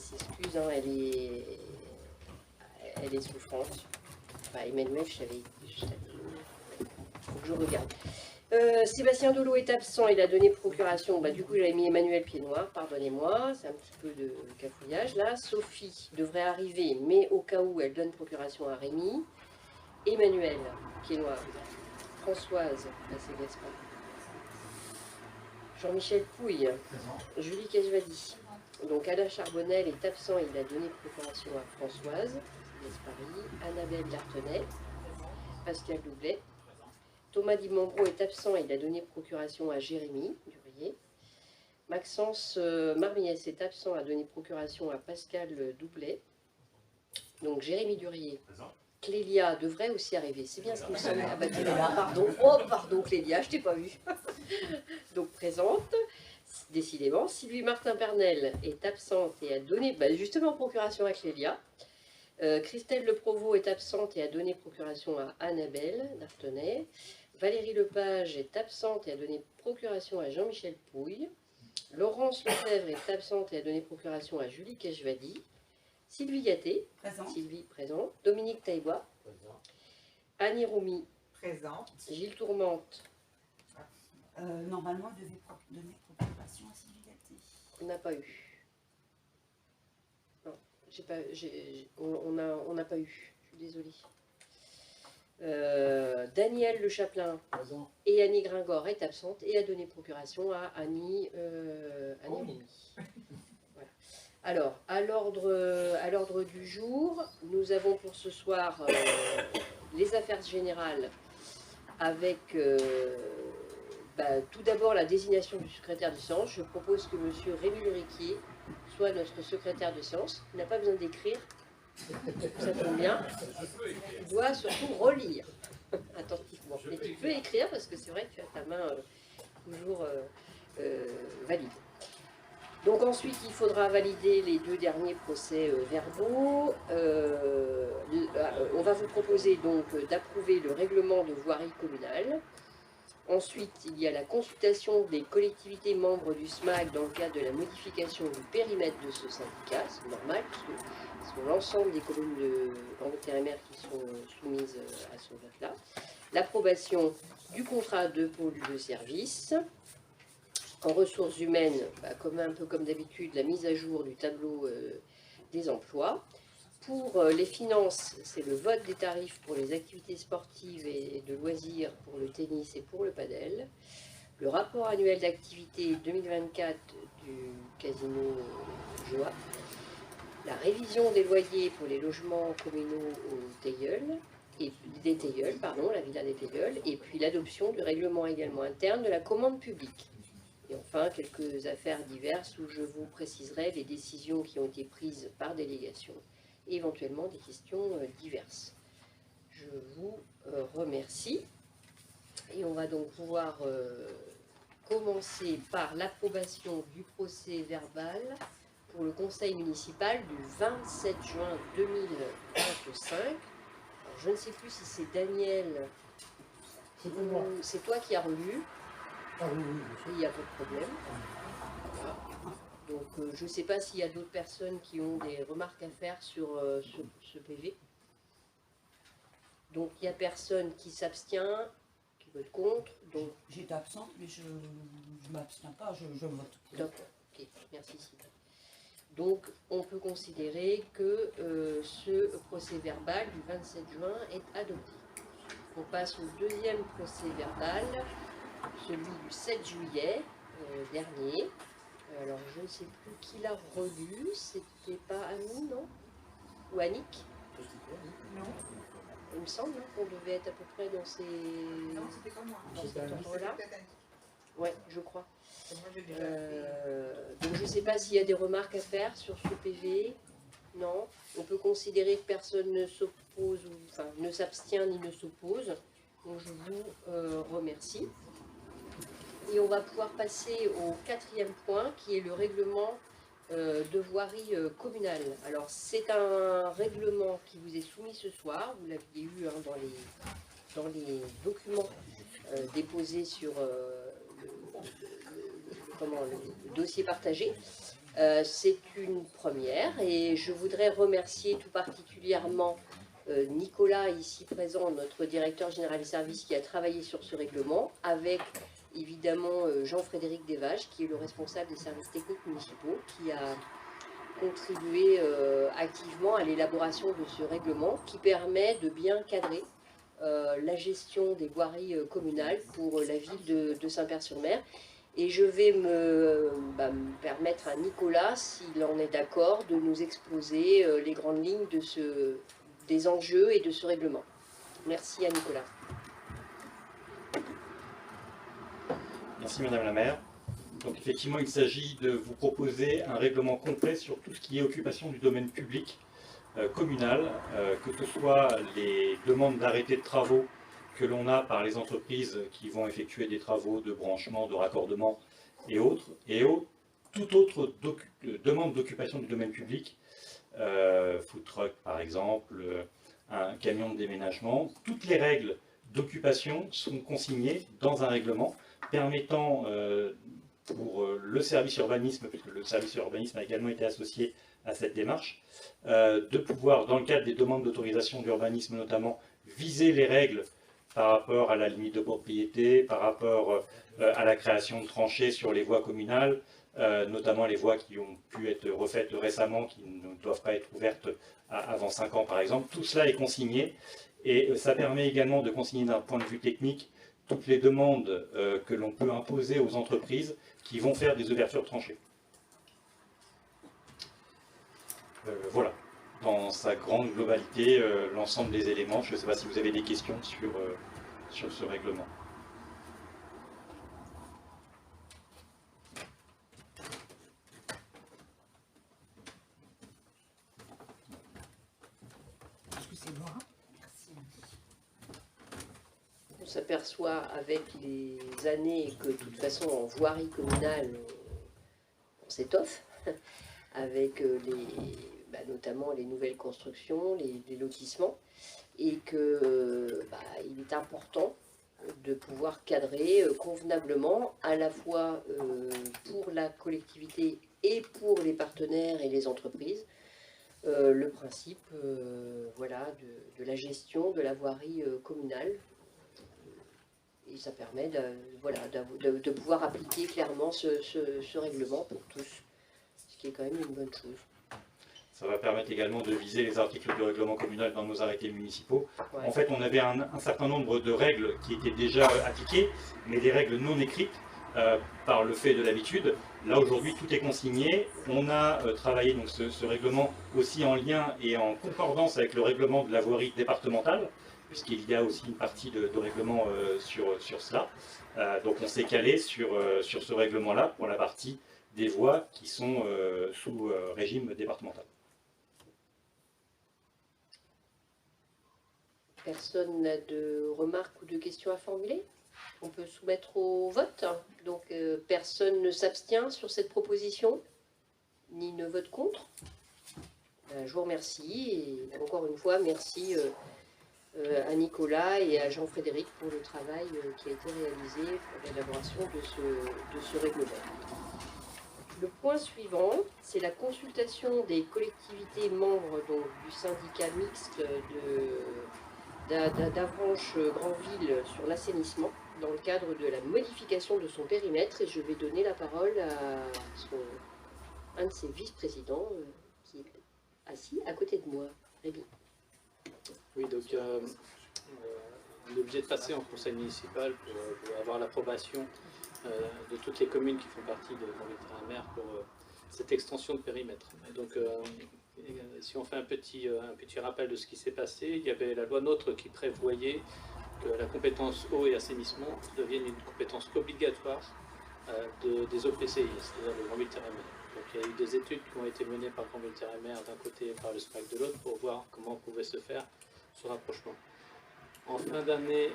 s'excuse, hein, elle est souffrante. Enfin, Emmanuel, faut que je regarde. Sébastien Delot est absent, il a donné procuration. Du coup, j'avais mis Emmanuel pied noir, pardonnez-moi, c'est un petit peu de cafouillage là. Sophie devrait arriver, mais au cas où, elle donne procuration à Rémi. Emmanuel, pied noir. Françoise, là c'est Gaspard. Jean-Michel Pouille. Julie Cajvadi. Donc Alain Charbonnel est absent, il a donné procuration à Françoise Gaspari. Annabelle Dartenay. Pascal Doublet. Thomas Dimambro est absent, il a donné procuration à Jérémy Durier. Maxence Marmiès est absent, a donné procuration à Pascal Doublet. Donc Jérémy Durier. Clélia devrait aussi arriver, c'est bien ce qui me semble. Ah bah Clélia, pardon. Oh pardon Clélia, je t'ai pas vu. Donc présente, décidément. Sylvie Martin Pernel est absente et a donné justement procuration à Clélia. Christelle Le Provost est absente et a donné procuration à Annabelle Dartenay. Valérie Lepage est absente et a donné procuration à Jean-Michel Pouille. Laurence Lefebvre est absente et a donné procuration à Julie Cajvadi. Sylvie Gatté, Sylvie présente. Dominique Taïbois, Annie Romy, présente. Gilles Tourmente. Normalement, elle devait donner procuration à Sylvie Gatté. On n'a pas eu. Non, on n'a pas eu. Je suis désolée. Daniel Le Chaplin et Annie Gringor est absente et a donné procuration à Annie Romy. Voilà. Alors, à l'ordre du jour, nous avons pour ce soir les affaires générales avec tout d'abord la désignation du secrétaire de séance. Je propose que M. Rémi Luriquier soit notre secrétaire de séance. Il n'a pas besoin d'écrire. Ça tombe bien. Tu dois surtout relire attentivement. Mais tu peux écrire parce que c'est vrai que tu as ta main toujours valide. Donc ensuite, il faudra valider les 2 derniers procès verbaux. On va vous proposer donc d'approuver le règlement de voirie communale. Ensuite, il y a la consultation des collectivités membres du SMAC dans le cadre de la modification du périmètre de ce syndicat. C'est normal, puisque ce sont l'ensemble des communes d'Angleterre-et-Mer qui sont soumises à ce vote-là. L'approbation du contrat de pôle de service. En ressources humaines, un peu comme d'habitude, la mise à jour du tableau des emplois. Pour les finances, c'est le vote des tarifs pour les activités sportives et de loisirs pour le tennis et pour le padel. Le rapport annuel d'activité 2024 du casino Joie. La révision des loyers pour les logements communaux au Teilleul, la villa des Teilleuls, et puis l'adoption du règlement également interne de la commande publique. Et enfin, quelques affaires diverses où je vous préciserai les décisions qui ont été prises par délégation et éventuellement des questions diverses. Je vous remercie. Et on va donc pouvoir commencer par l'approbation du procès verbal pour le conseil municipal du 27 juin 2025. Alors, je ne sais plus si c'est Daniel ou c'est toi qui as relu. Ah oui, il n'y a pas de problème. Voilà. Donc je ne sais pas s'il y a d'autres personnes qui ont des remarques à faire sur ce PV. Donc il n'y a personne qui s'abstient, qui vote contre. Donc J'étais absente, mais je ne m'abstiens pas, je vote. d'accord, ok, merci Sylvain. Donc on peut considérer que ce procès verbal du 27 juin est adopté. On passe au deuxième procès verbal, celui du 7 juillet dernier. Alors je ne sais plus qui l'a relu, c'était pas Annie, non? Ou Annick? Non. Il me semble qu'on devait être à peu près dans ces... Non, c'était pas moi. Dans cet endroit-là. C'était peut-être Annick. Ouais, je crois. Moi, j'ai déjà fait. Donc je ne sais pas s'il y a des remarques à faire sur ce PV. Non. On peut considérer que personne ne s'oppose, enfin ne s'abstient ni ne s'oppose. Donc je vous remercie. Et on va pouvoir passer au 4e point qui est le règlement de voirie communale. Alors c'est un règlement qui vous est soumis ce soir, vous l'aviez eu dans les documents déposés sur le dossier partagé. C'est une première et je voudrais remercier tout particulièrement Nicolas, ici présent, notre directeur général des services, qui a travaillé sur ce règlement, avec évidemment Jean-Frédéric Desvages, qui est le responsable des services techniques municipaux, qui a contribué activement à l'élaboration de ce règlement qui permet de bien cadrer la gestion des voiries communales pour la ville de Saint-Père-sur-Mer. Et je vais me permettre à Nicolas, s'il en est d'accord, de nous exposer les grandes lignes des enjeux et de ce règlement. Merci à Nicolas. Merci Madame la maire. Donc effectivement, il s'agit de vous proposer un règlement complet sur tout ce qui est occupation du domaine public communal, que ce soit les demandes d'arrêté de travaux que l'on a par les entreprises qui vont effectuer des travaux de branchement, de raccordement et autres, toute autre demande d'occupation du domaine public, food truck par exemple, un camion de déménagement. Toutes les règles d'occupation sont consignées dans un règlement permettant pour le service urbanisme, puisque le service urbanisme a également été associé à cette démarche, de pouvoir, dans le cadre des demandes d'autorisation d'urbanisme notamment, viser les règles par rapport à la limite de propriété, par rapport à la création de tranchées sur les voies communales, notamment les voies qui ont pu être refaites récemment, qui ne doivent pas être ouvertes avant 5 ans par exemple. Tout cela est consigné et ça permet également de consigner d'un point de vue technique toutes les demandes que l'on peut imposer aux entreprises qui vont faire des ouvertures de tranchées. Voilà, dans sa grande globalité, l'ensemble des éléments. Je ne sais pas si vous avez des questions sur ce règlement. Est-ce que c'est bon? Merci. On s'aperçoit avec les années que de toute façon en voirie communale on s'étoffe avec notamment les nouvelles constructions, les lotissements, et que il est important de pouvoir cadrer convenablement à la fois pour la collectivité et pour les partenaires et les entreprises le principe de la gestion de la voirie communale. Et ça permet de pouvoir appliquer clairement ce règlement pour tous, ce qui est quand même une bonne chose. Ça va permettre également de viser les articles du règlement communal dans nos arrêtés municipaux. Ouais. En fait, on avait un certain nombre de règles qui étaient déjà appliquées, mais des règles non écrites par le fait de l'habitude. Là, aujourd'hui, tout est consigné. On a travaillé donc, ce règlement aussi en lien et en concordance avec le règlement de la voirie départementale, puisqu'il y a aussi une partie de règlement sur cela. Donc on s'est calé sur ce règlement-là pour la partie des voies qui sont sous régime départemental. Personne n'a de remarques ou de questions à formuler? On peut soumettre au vote. Donc personne ne s'abstient sur cette proposition, ni ne vote contre. Je vous remercie et encore une fois merci à Nicolas et à Jean-Frédéric pour le travail qui a été réalisé pour l'élaboration de ce règlement. Le point suivant, c'est la consultation des collectivités membres donc, du syndicat mixte d'Avranches Grandville sur l'assainissement dans le cadre de la modification de son périmètre, et je vais donner la parole à un de ses vice-présidents qui est assis à côté de moi, Rémi. Oui, donc on est obligé de passer en conseil municipal pour avoir l'approbation de toutes les communes qui font partie de Grandville-Terre-à-Mer pour cette extension de périmètre. Et donc, si on fait un petit rappel de ce qui s'est passé, il y avait la loi NOTRe qui prévoyait que la compétence eau et assainissement devienne une compétence obligatoire des OPCI, c'est-à-dire de Grandville-Terre-à-Mer. Donc il y a eu des études qui ont été menées par Grandville-Terre-à-Mer d'un côté et par le SMAC de l'autre pour voir comment pouvait se faire ce rapprochement. En fin d'année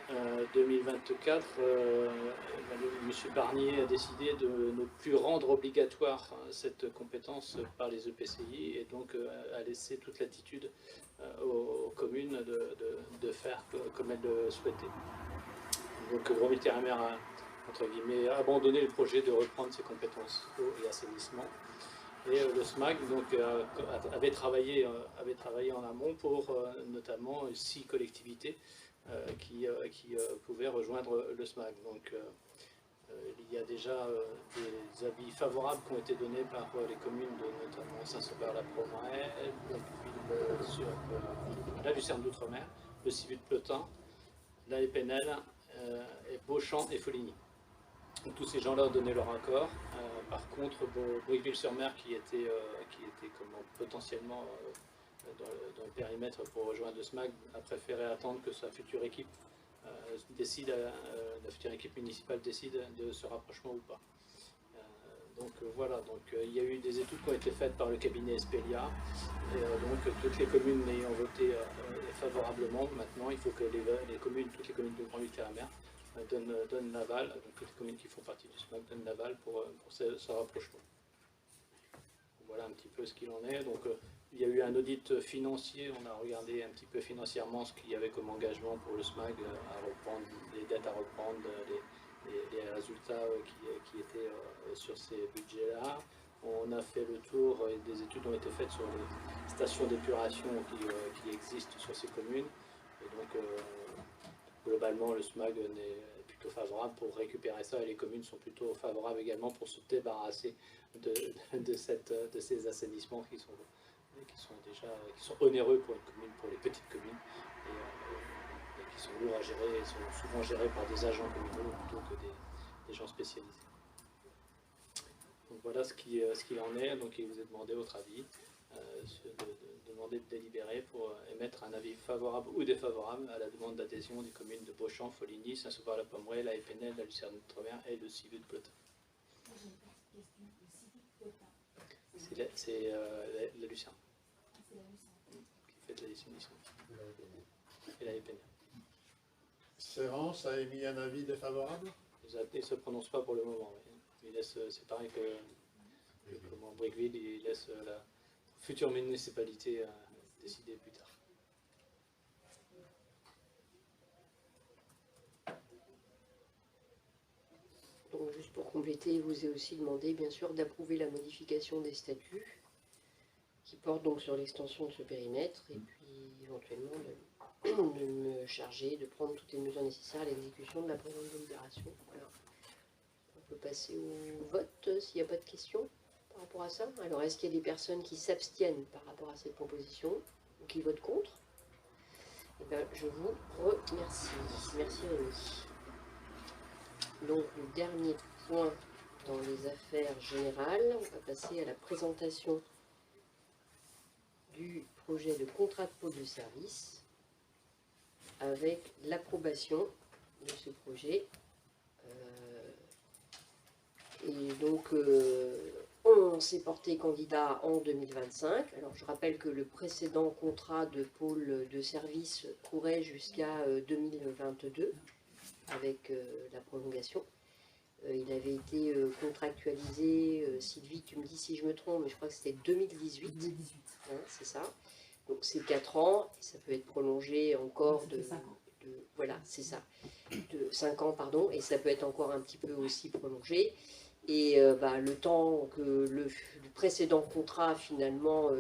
2024, M. Barnier a décidé de ne plus rendre obligatoire cette compétence par les EPCI et donc a laissé toute latitude aux communes de faire comme elles le souhaitaient. Donc Grandville-Terre-à-Mer a, entre guillemets, abandonné le projet de reprendre ses compétences eau et assainissement. Et le SMAC donc, avait travaillé en amont pour notamment 6 collectivités qui pouvaient rejoindre le SMAC. Donc, il y a déjà des avis favorables qui ont été donnés par les communes de notamment Saint-Sauveur-la-Pommeraye, la Lucerne d'Outre-mer, le Civet de Plotin, la Épinel, et Beauchamp et Foligny. Donc, tous ces gens-là ont donné leur accord. Par contre, Briqueville-sur-Mer, qui était potentiellement dans le périmètre pour rejoindre le SMAC, a préféré attendre que sa future équipe la future équipe municipale décide de ce rapprochement ou pas. Donc voilà, il y a eu des études qui ont été faites par le cabinet Espelia, et donc toutes les communes ayant voté favorablement, maintenant il faut que toutes les communes de Grand-Luc-Terre-Mer donnent l'aval, donc toutes les communes qui font partie du SMAC donnent l'aval pour ce rapprochement. Voilà un petit peu ce qu'il en est. Donc, il y a eu un audit financier, on a regardé un petit peu financièrement ce qu'il y avait comme engagement pour le SMAC, à reprendre, les dettes à reprendre, les résultats qui étaient sur ces budgets-là. On a fait le tour et des études ont été faites sur les stations d'épuration qui existent sur ces communes. Et donc, globalement, le SMAC est plutôt favorable pour récupérer ça et les communes sont plutôt favorables également pour se débarrasser de ces assainissements qui sont onéreux pour une commune, pour les petites communes, et qui sont lourds à gérer, et sont souvent gérés par des agents communaux plutôt que des gens spécialisés. Donc voilà ce qu'il en est. Donc il vous est demandé votre avis, de demander de délibérer pour émettre un avis favorable ou défavorable à la demande d'adhésion des communes de Beauchamp, Foligny, Saint-Sauveur-la-Pommeraye, la Épinel, la Lucerne d'Outre-mer et le Civet de Plotin. C'est la Lucerne qui fait de la définition. Et la Épinel. Sérance a émis un avis défavorable. Il ne se prononce pas pour le moment. C'est pareil que Briqueville, il laisse la future municipalité décider plus tard. Donc, juste pour compléter, il vous est aussi demandé, bien sûr, d'approuver la modification des statuts qui portent donc sur l'extension de ce périmètre et puis éventuellement de me charger de prendre toutes les mesures nécessaires à l'exécution de la présente délibération. Voilà. On peut passer au vote s'il n'y a pas de questions par rapport à ça. Alors, est-ce qu'il y a des personnes qui s'abstiennent par rapport à cette proposition ou qui votent contre? Eh bien, je vous remercie. Merci Rémi. Donc, le dernier point dans les affaires générales, on va passer à la présentation du projet de contrat de pôle de service avec l'approbation de ce projet. Et donc, on s'est porté candidat en 2025. Alors, je rappelle que le précédent contrat de pôle de service courait jusqu'à 2022 avec la prolongation. Il avait été contractualisé, Sylvie, tu me dis si je me trompe, mais je crois que c'était 2018. 2018. Hein, c'est ça. Donc c'est 4 ans, et ça peut être prolongé encore de 5 ans. voilà, c'est ça, de 5 ans, pardon, et ça peut être encore un petit peu aussi prolongé. Et le temps que le précédent contrat finalement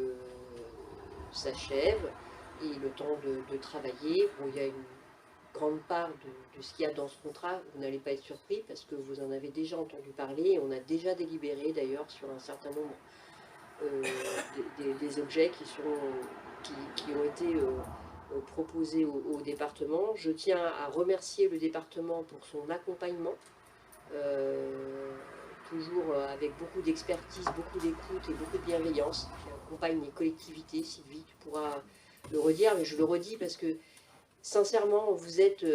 s'achève, et le temps de travailler, bon, il y a une grande part de ce qu'il y a dans ce contrat, vous n'allez pas être surpris parce que vous en avez déjà entendu parler, et on a déjà délibéré d'ailleurs sur un certain nombre des objets qui ont été proposés au département. Je tiens à remercier le département pour son accompagnement, toujours avec beaucoup d'expertise, beaucoup d'écoute et beaucoup de bienveillance, qui accompagne les collectivités. Sylvie, tu pourras le redire, mais je le redis parce que sincèrement, vous êtes,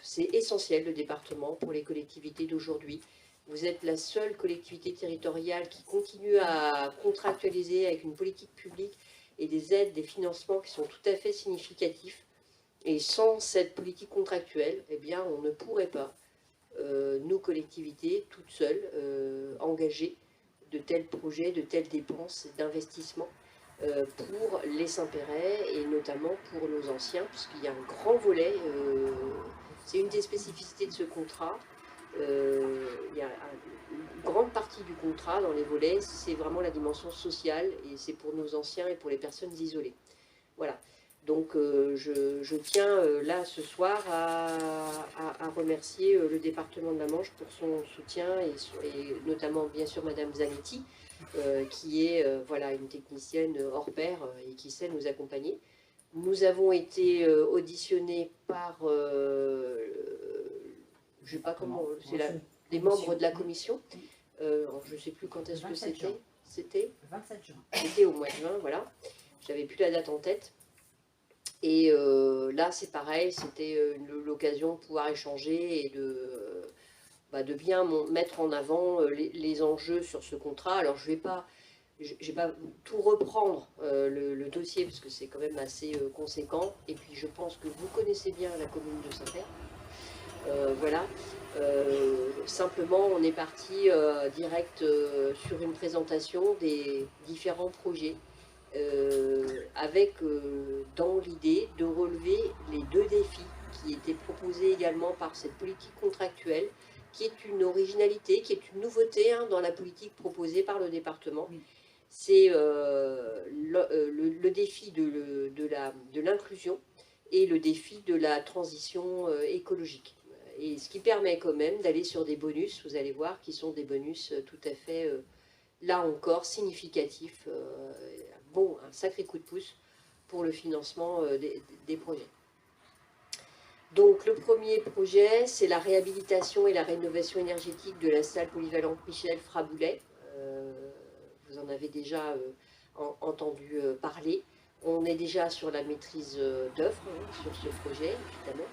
c'est essentiel le département pour les collectivités d'aujourd'hui. Vous êtes la seule collectivité territoriale qui continue à contractualiser avec une politique publique et des aides, des financements qui sont tout à fait significatifs. Et sans cette politique contractuelle, eh bien, on ne pourrait pas, nos collectivités, toutes seules, engager de tels projets, de telles dépenses d'investissement pour les Saint-Péray et notamment pour nos anciens, puisqu'il y a un grand volet, c'est une des spécificités de ce contrat. Il y a grande partie du contrat dans les volets, c'est vraiment la dimension sociale et c'est pour nos anciens et pour les personnes isolées. Voilà. Donc je tiens là ce soir à remercier le département de la Manche pour son soutien et notamment bien sûr Madame Zanetti qui est voilà, une technicienne hors pair et qui sait nous accompagner. Nous avons été auditionnés par, je sais pas comment, c'est les membres de la commission. Je ne sais plus quand est-ce que c'était. C'était Le 27 juin. C'était au mois de juin, voilà. J'avais plus la date en tête. Et là, c'est pareil, c'était l'occasion de pouvoir échanger et de bien mettre en avant les enjeux sur ce contrat. Alors, je vais pas tout reprendre le dossier parce que c'est quand même assez conséquent. Et puis, je pense que vous connaissez bien la commune de Saint-Père. Voilà. Simplement, on est parti direct sur une présentation des différents projets. Avec dans l'idée de relever les deux défis qui étaient proposés également par cette politique contractuelle, qui est une originalité, qui est une nouveauté dans la politique proposée par le département. Oui. C'est le défi de l'inclusion et le défi de la transition écologique. Et ce qui permet quand même d'aller sur des bonus, vous allez voir, qui sont des bonus tout à fait, là encore, significatifs. Bon, un sacré coup de pouce pour le financement des projets. Donc le premier projet, c'est la réhabilitation et la rénovation énergétique de la salle polyvalente Michel Fraboulet. Vous en avez déjà entendu parler. On est déjà sur la maîtrise d'œuvre sur ce projet, évidemment.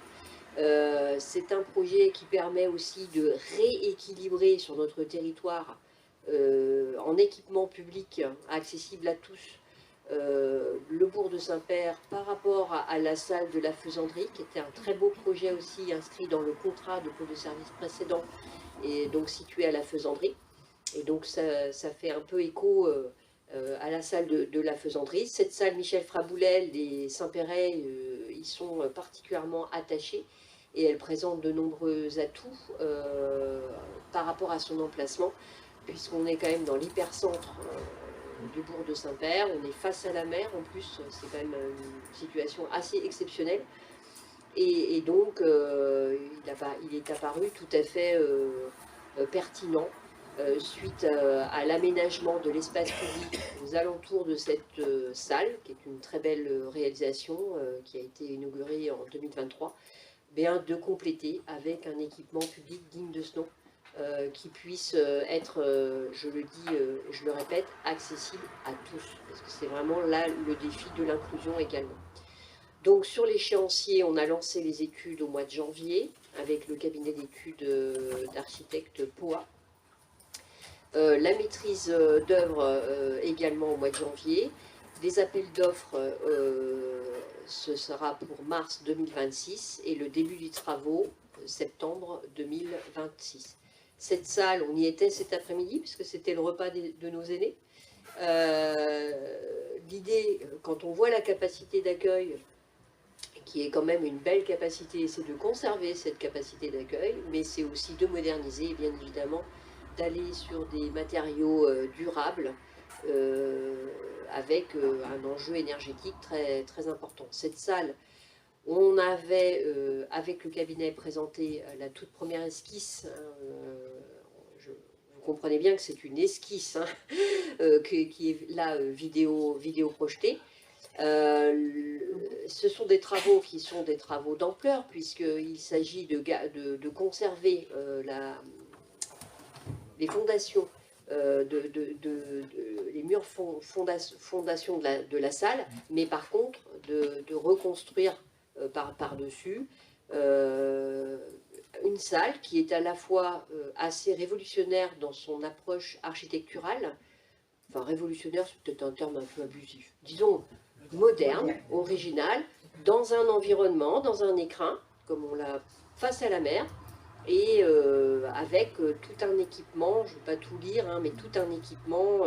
C'est un projet qui permet aussi de rééquilibrer sur notre territoire en équipement public accessible à tous le bourg de Saint-Père par rapport à la salle de la Faisanderie, qui était un très beau projet aussi inscrit dans le contrat de pôle de service précédent et donc situé à la Faisanderie. Et donc ça fait un peu écho à la salle de la Faisanderie. Cette salle Michel Fraboulet, les Saint-Pérais y sont particulièrement attachés et elle présente de nombreux atouts par rapport à son emplacement, puisqu'on est quand même dans l'hypercentre du bourg de Saint-Père, on est face à la mer en plus, c'est quand même une situation assez exceptionnelle. Et donc, il est apparu tout à fait pertinent suite à l'aménagement de l'espace public aux alentours de cette salle, qui est une très belle réalisation qui a été inaugurée en 2023, bien de compléter avec un équipement public digne de ce nom. Qui puisse être, je le dis, je le répète, accessible à tous, parce que c'est vraiment là le défi de l'inclusion également. Donc sur l'échéancier, on a lancé les études au mois de janvier avec le cabinet d'études d'architecte POA. La maîtrise d'œuvre également au mois de janvier. Des appels d'offres, ce sera pour mars 2026 et le début des travaux, septembre 2026. Cette salle, on y était cet après-midi, puisque c'était le repas de nos aînés. L'idée, quand on voit la capacité d'accueil, qui est quand même une belle capacité, c'est de conserver cette capacité d'accueil, mais c'est aussi de moderniser, bien évidemment, d'aller sur des matériaux durables, avec un enjeu énergétique très, très important. Cette salle, on avait, avec le cabinet, présenté la toute première esquisse. Vous comprenez bien que c'est une esquisse qui est là vidéo projetée. Ce sont des travaux qui sont des travaux d'ampleur, puisqu'il s'agit de conserver les fondations, les murs fondations de la salle, mais par contre de reconstruire par-dessus, une salle qui est à la fois assez révolutionnaire dans son approche architecturale, enfin révolutionnaire c'est peut-être un terme un peu abusif, disons moderne, original, dans un environnement, dans un écrin, comme on l'a face à la mer, et avec tout un équipement, je ne vais pas tout lire, mais tout un équipement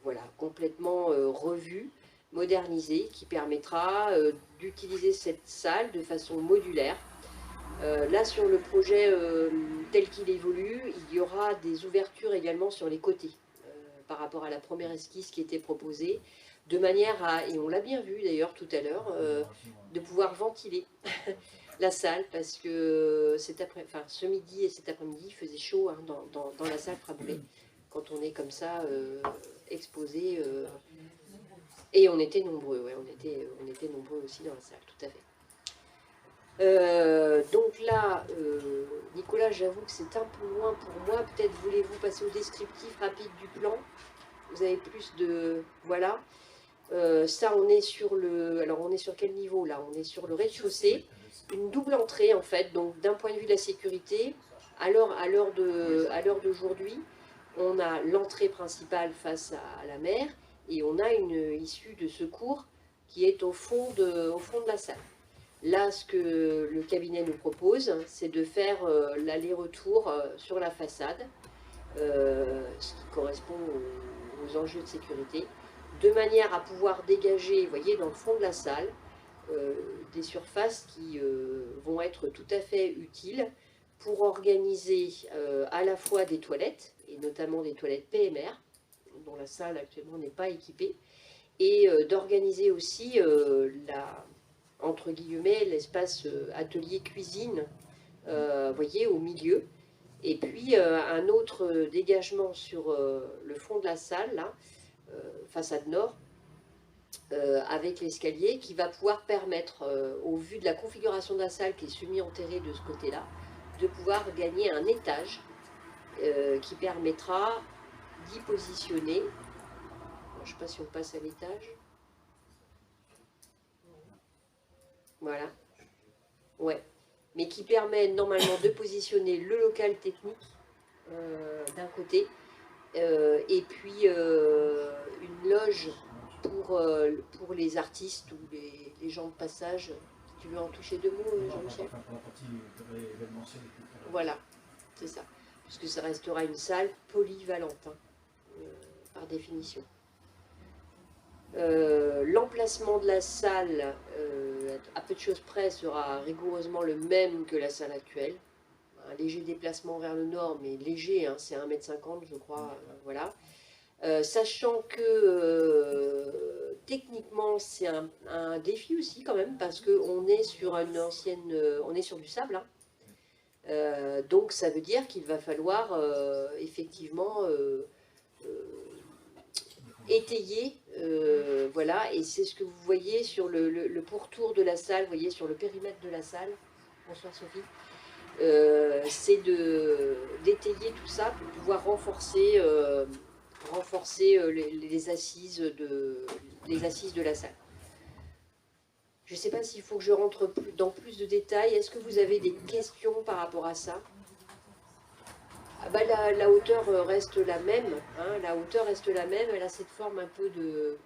voilà, complètement revu, modernisé, qui permettra d'utiliser cette salle de façon modulaire Là, sur le projet tel qu'il évolue, il y aura des ouvertures également sur les côtés par rapport à la première esquisse qui était proposée, de manière à, et on l'a bien vu d'ailleurs tout à l'heure, de pouvoir ventiler la salle, parce que ce midi et cet après-midi, il faisait chaud hein, dans la salle Fraboulet, quand on est comme ça exposé. Et on était nombreux, ouais, on était nombreux aussi dans la salle, tout à fait. Donc là, Nicolas, j'avoue que c'est un peu loin pour moi. Peut-être voulez-vous passer au descriptif rapide du plan. Vous avez plus de... Voilà. Ça, on est sur le... Alors, on est sur quel niveau, là? On est sur le rez-de-chaussée. Une double entrée, en fait. Donc, d'un point de vue de la sécurité, à l'heure d'aujourd'hui, on a l'entrée principale face à la mer et on a une issue de secours qui est au fond de la salle. Là, ce que le cabinet nous propose, c'est de faire l'aller-retour sur la façade, ce qui correspond aux enjeux de sécurité, de manière à pouvoir dégager, vous voyez, dans le fond de la salle, des surfaces qui vont être tout à fait utiles pour organiser à la fois des toilettes, et notamment des toilettes PMR, dont la salle actuellement n'est pas équipée, et d'organiser aussi entre guillemets, l'espace atelier-cuisine, voyez, au milieu. Et puis, un autre dégagement sur le fond de la salle, là, façade nord, avec l'escalier, qui va pouvoir permettre, au vu de la configuration de la salle qui est semi-enterrée de ce côté-là, de pouvoir gagner un étage qui permettra d'y positionner. Je ne sais pas si on passe à l'étage. Voilà, ouais, mais qui permet normalement de positionner le local technique d'un côté, et puis une loge pour les artistes ou les gens de passage. Tu veux en toucher deux mots, Jean-Michel? Voilà, c'est ça, puisque ça restera une salle polyvalente, hein, par définition. L'emplacement de la salle, à peu de choses près, sera rigoureusement le même que la salle actuelle. Un léger déplacement vers le nord, mais léger, hein, c'est 1,50 m je crois, voilà. Sachant que techniquement c'est un défi aussi quand même, parce qu'on est sur on est sur du sable, hein. Donc ça veut dire qu'il va falloir effectivement étayer, voilà, et c'est ce que vous voyez sur le pourtour de la salle, vous voyez sur le périmètre de la salle. Bonsoir Sophie. C'est d'étayer tout ça pour pouvoir renforcer les assises de la salle. Je ne sais pas s'il faut que je rentre dans plus de détails. Est-ce que vous avez des questions par rapport à ça? Ah bah la hauteur reste la même, hein, la hauteur reste la même, elle a cette forme un peu de,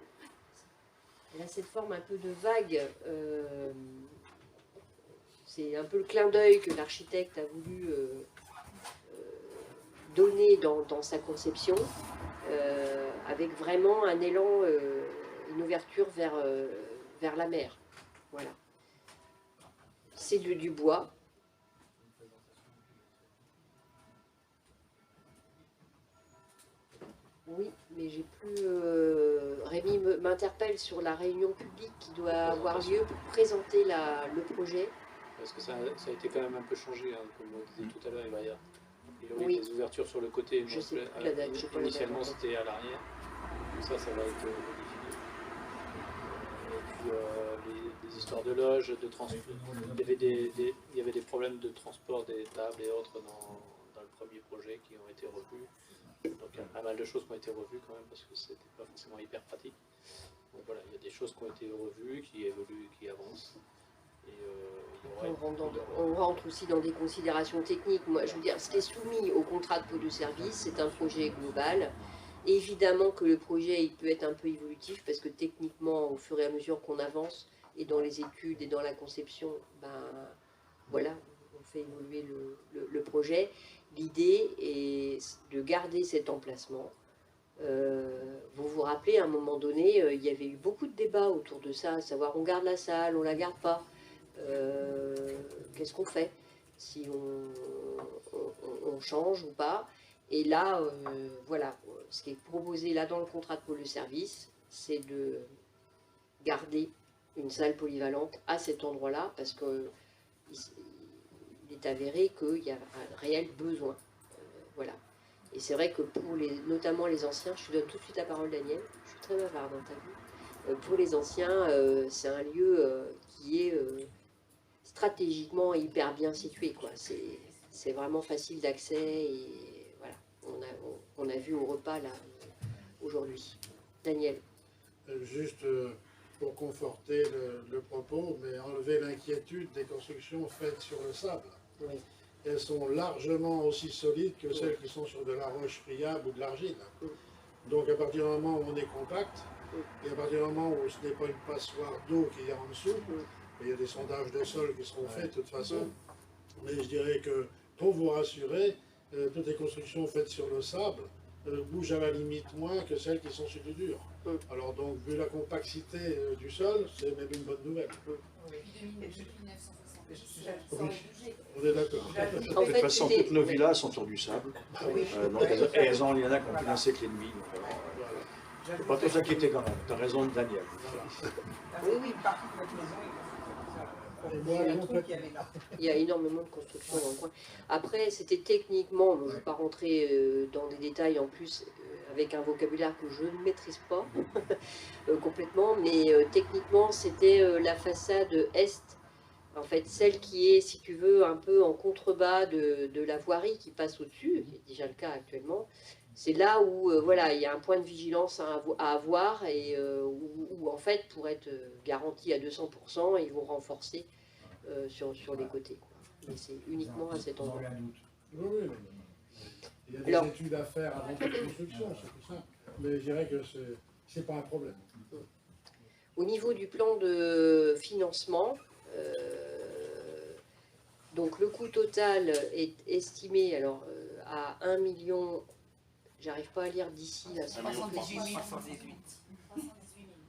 vague. C'est un peu le clin d'œil que l'architecte a voulu donner dans sa conception, avec vraiment un élan, une ouverture vers la mer. Voilà. C'est du bois. Oui, mais j'ai plus... Rémi m'interpelle sur la réunion publique qui doit avoir lieu pour présenter le projet. Parce que ça a été quand même un peu changé, hein, comme on disait tout à l'heure, il va y avoir Oui. des ouvertures sur le côté. Je sais plus la date, j'ai pas la date. Initialement c'était à l'arrière, ça va être modifié. Et puis les histoires de loges, de transport, il y avait des problèmes de transport des tables et autres dans le premier projet qui ont été revus. Donc il y a pas mal de choses qui ont été revues quand même, parce que c'était pas forcément hyper pratique. Donc voilà, il y a des choses qui ont été revues, qui évoluent, qui avancent. Et, on rentre aussi dans des considérations techniques. Moi, je veux dire, ce qui est soumis au contrat de pôt de service, c'est un projet global. Évidemment que le projet, il peut être un peu évolutif, parce que techniquement, au fur et à mesure qu'on avance, et dans les études et dans la conception, ben voilà, on fait évoluer le projet. L'idée est de garder cet emplacement. Vous vous rappelez, à un moment donné, il y avait eu beaucoup de débats autour de ça, à savoir on garde la salle, on la garde pas, qu'est-ce qu'on fait? si on change ou pas. Et là, voilà, ce qui est proposé là dans le contrat de pôle de service, c'est de garder une salle polyvalente à cet endroit-là, parce qu'il est avéré qu'il y a un réel besoin. Voilà. Et c'est vrai que pour notamment les anciens, je te donne tout de suite la parole, Daniel, je suis très bavarde dans ta vie. Pour les anciens, c'est un lieu qui est stratégiquement hyper bien situé, quoi. C'est vraiment facile d'accès et voilà. On a vu au repas là aujourd'hui. Daniel. Juste pour conforter le propos, mais enlever l'inquiétude des constructions faites sur le sable. Oui. Elles sont largement aussi solides que celles qui sont sur de la roche friable ou de l'argile. Donc à partir du moment où on est compact, et à partir du moment où ce n'est pas une passoire d'eau qui est en dessous, il y a des sondages de sol qui seront faits de toute façon, mais je dirais que pour vous rassurer, toutes les constructions faites sur le sable bougent à la limite moins que celles qui sont sur du dur. Alors donc, vu la compacité du sol, c'est même une bonne nouvelle. On est d'accord. En De toute fait, façon, c'était- toutes nos villas sont sur du sable. Donc, il y en a qui ont financé que l'ennemi. Il ne faut pas trop s'inquiéter quand même. Tu as raison, Daniel. Oui, oui, partout de notre maison, Et moi, il y a non, un trou qu'il y avait là. Il y a énormément de constructions dans le coin. Après, c'était techniquement, je ne vais pas rentrer dans des détails en plus, avec un vocabulaire que je ne maîtrise pas complètement, mais techniquement, c'était la façade est, en fait, celle qui est, si tu veux, un peu en contrebas de la voirie qui passe au-dessus, qui est déjà le cas actuellement. C'est là où voilà, il y a un point de vigilance à avoir et où, en fait, pour être garanti à 200%, ils vont renforcer sur les côtés, quoi. Mais c'est uniquement à cet endroit. Oui, oui, il y a des Alors- études à faire avant toute construction, c'est tout ça. Mais je dirais que c'est pas un problème. Au niveau du plan de financement, donc le coût total est estimé alors, à 1 million, j'arrive pas à lire d'ici là. 78 000.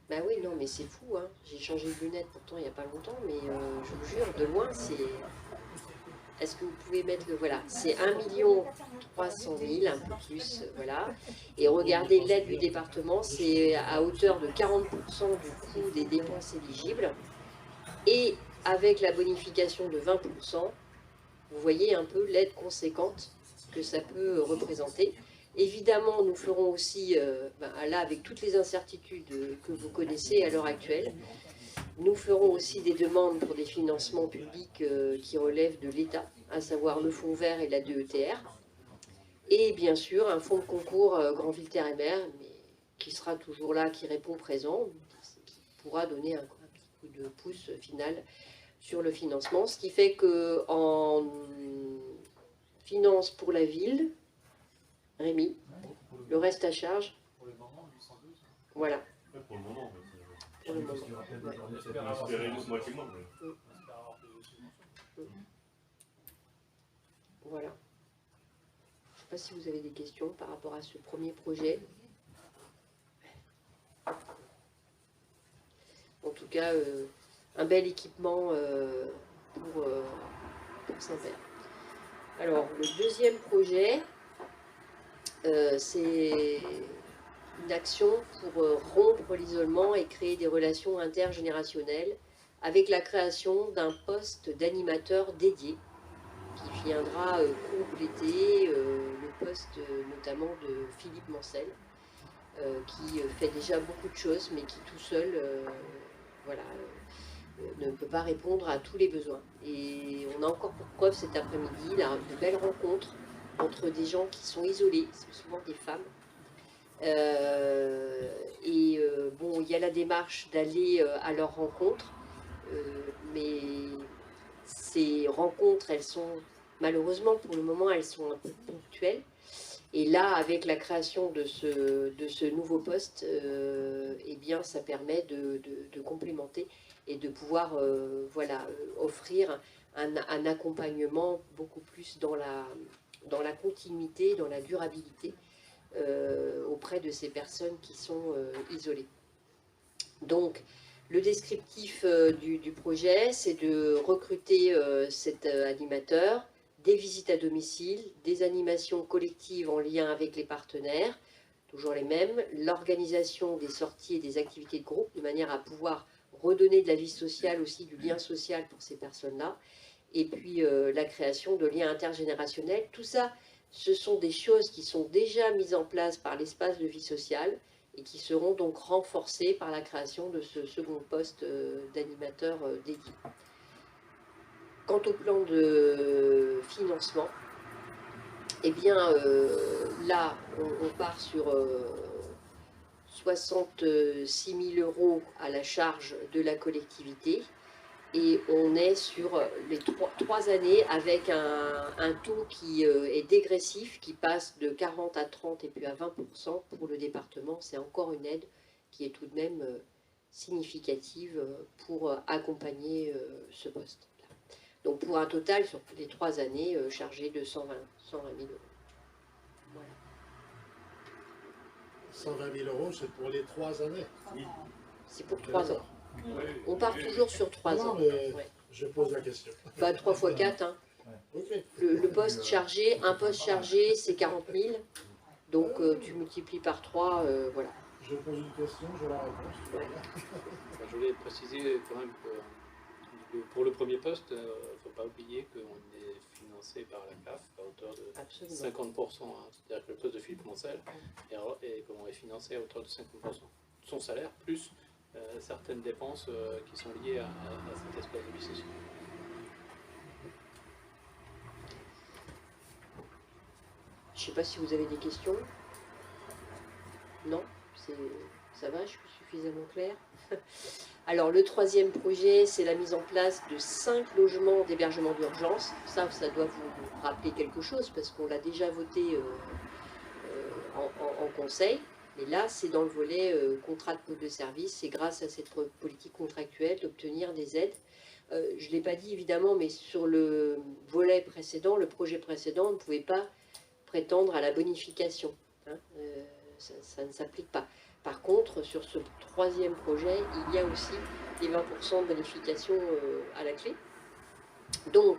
Bah oui, non, mais c'est fou, hein. J'ai changé de lunettes pourtant il n'y a pas longtemps, mais je vous jure, de loin, c'est... Est-ce que vous pouvez mettre le... Voilà, c'est 1 300 000, un peu plus, voilà. Et regardez, l'aide du département, c'est à hauteur de 40% du coût des dépenses éligibles. Et avec la bonification de 20%, vous voyez un peu l'aide conséquente que ça peut représenter. Évidemment, nous ferons aussi, là, avec toutes les incertitudes que vous connaissez à l'heure actuelle, nous ferons aussi des demandes pour des financements publics qui relèvent de l'État, à savoir le fonds vert et la DETR. Et bien sûr, un fonds de concours Grandville Terre et Mer, mais qui sera toujours là, qui répond présent, qui pourra donner un petit coup de pouce final sur le financement. Ce qui fait qu'en finance pour la ville, Rémi, le reste à charge, Pour le moment, 812. voilà. Pour le moment, Pour le moment. on espérait juste moitié moins. Voilà. Je ne sais pas si vous avez des questions par rapport à ce premier projet. En tout cas, un bel équipement pour Saint-Père. Alors, le deuxième projet, c'est une action pour rompre l'isolement et créer des relations intergénérationnelles avec la création d'un poste d'animateur dédié qui viendra compléter le poste notamment de Philippe Mancel, qui fait déjà beaucoup de choses, mais qui tout seul voilà, ne peut pas répondre à tous les besoins. Et on a encore pour preuve cet après-midi là, de belles rencontres entre des gens qui sont isolés, c'est souvent des femmes. Bon, il y a la démarche d'aller à leur rencontre, mais ces rencontres, elles sont malheureusement pour le moment, elles sont un peu ponctuelles. Et là, avec la création de ce nouveau poste, eh bien, ça permet de complémenter et de pouvoir voilà, offrir un accompagnement beaucoup plus dans la continuité, dans la durabilité auprès de ces personnes qui sont isolées. Donc, Le descriptif du projet, c'est de recruter cet animateur, des visites à domicile, des animations collectives en lien avec les partenaires, toujours les mêmes, l'organisation des sorties et des activités de groupe, de manière à pouvoir redonner de la vie sociale aussi, du lien social pour ces personnes-là, et puis la création de liens intergénérationnels. Tout ça, ce sont des choses qui sont déjà mises en place par l'espace de vie sociale et qui seront donc renforcées par la création de ce second poste d'animateur dédié. Quant au plan de financement, eh bien là, on part sur 66 000 € à la charge de la collectivité et on est sur les trois années avec un taux qui est dégressif, qui passe de 40 à 30 et puis à 20% pour le département. C'est encore une aide qui est tout de même significative pour accompagner ce poste. Donc pour un total sur les 3 années chargé de 120 000 €. Voilà. 120 000 €, c'est pour les 3 années. C'est pour 3 ans. On part toujours sur 3 ans. Mais Ouais. je pose la question. Bah, 3 fois 4. Hein. Ok. Le poste chargé, un poste chargé, c'est 40 000. Donc tu multiplies par 3, voilà. Je pose une question, j'ai la réponse. Ouais. Je voulais préciser quand même que pour le premier poste, il ne faut pas oublier qu'on est financé par la CAF à hauteur de Absolument. 50%. Hein. C'est-à-dire que le poste de Philippe Moncel est financé à hauteur de 50%. Son salaire, plus certaines dépenses qui sont liées à cet espace de vie sociale. Je ne sais pas si vous avez des questions. Non, ça va, je suis suffisamment claire. Alors le troisième projet, c'est la mise en place de 5 logements d'hébergement d'urgence. Ça doit vous rappeler quelque chose parce qu'on l'a déjà voté en conseil. Mais là, c'est dans le volet contrat de pôle de service. C'est grâce à cette politique contractuelle d'obtenir des aides. Je ne l'ai pas dit évidemment, mais sur le volet précédent, le projet précédent, on ne pouvait pas prétendre à la bonification. Hein, ça ne s'applique pas. Par contre, sur ce troisième projet, il y a aussi les 20% de bonification à la clé. Donc,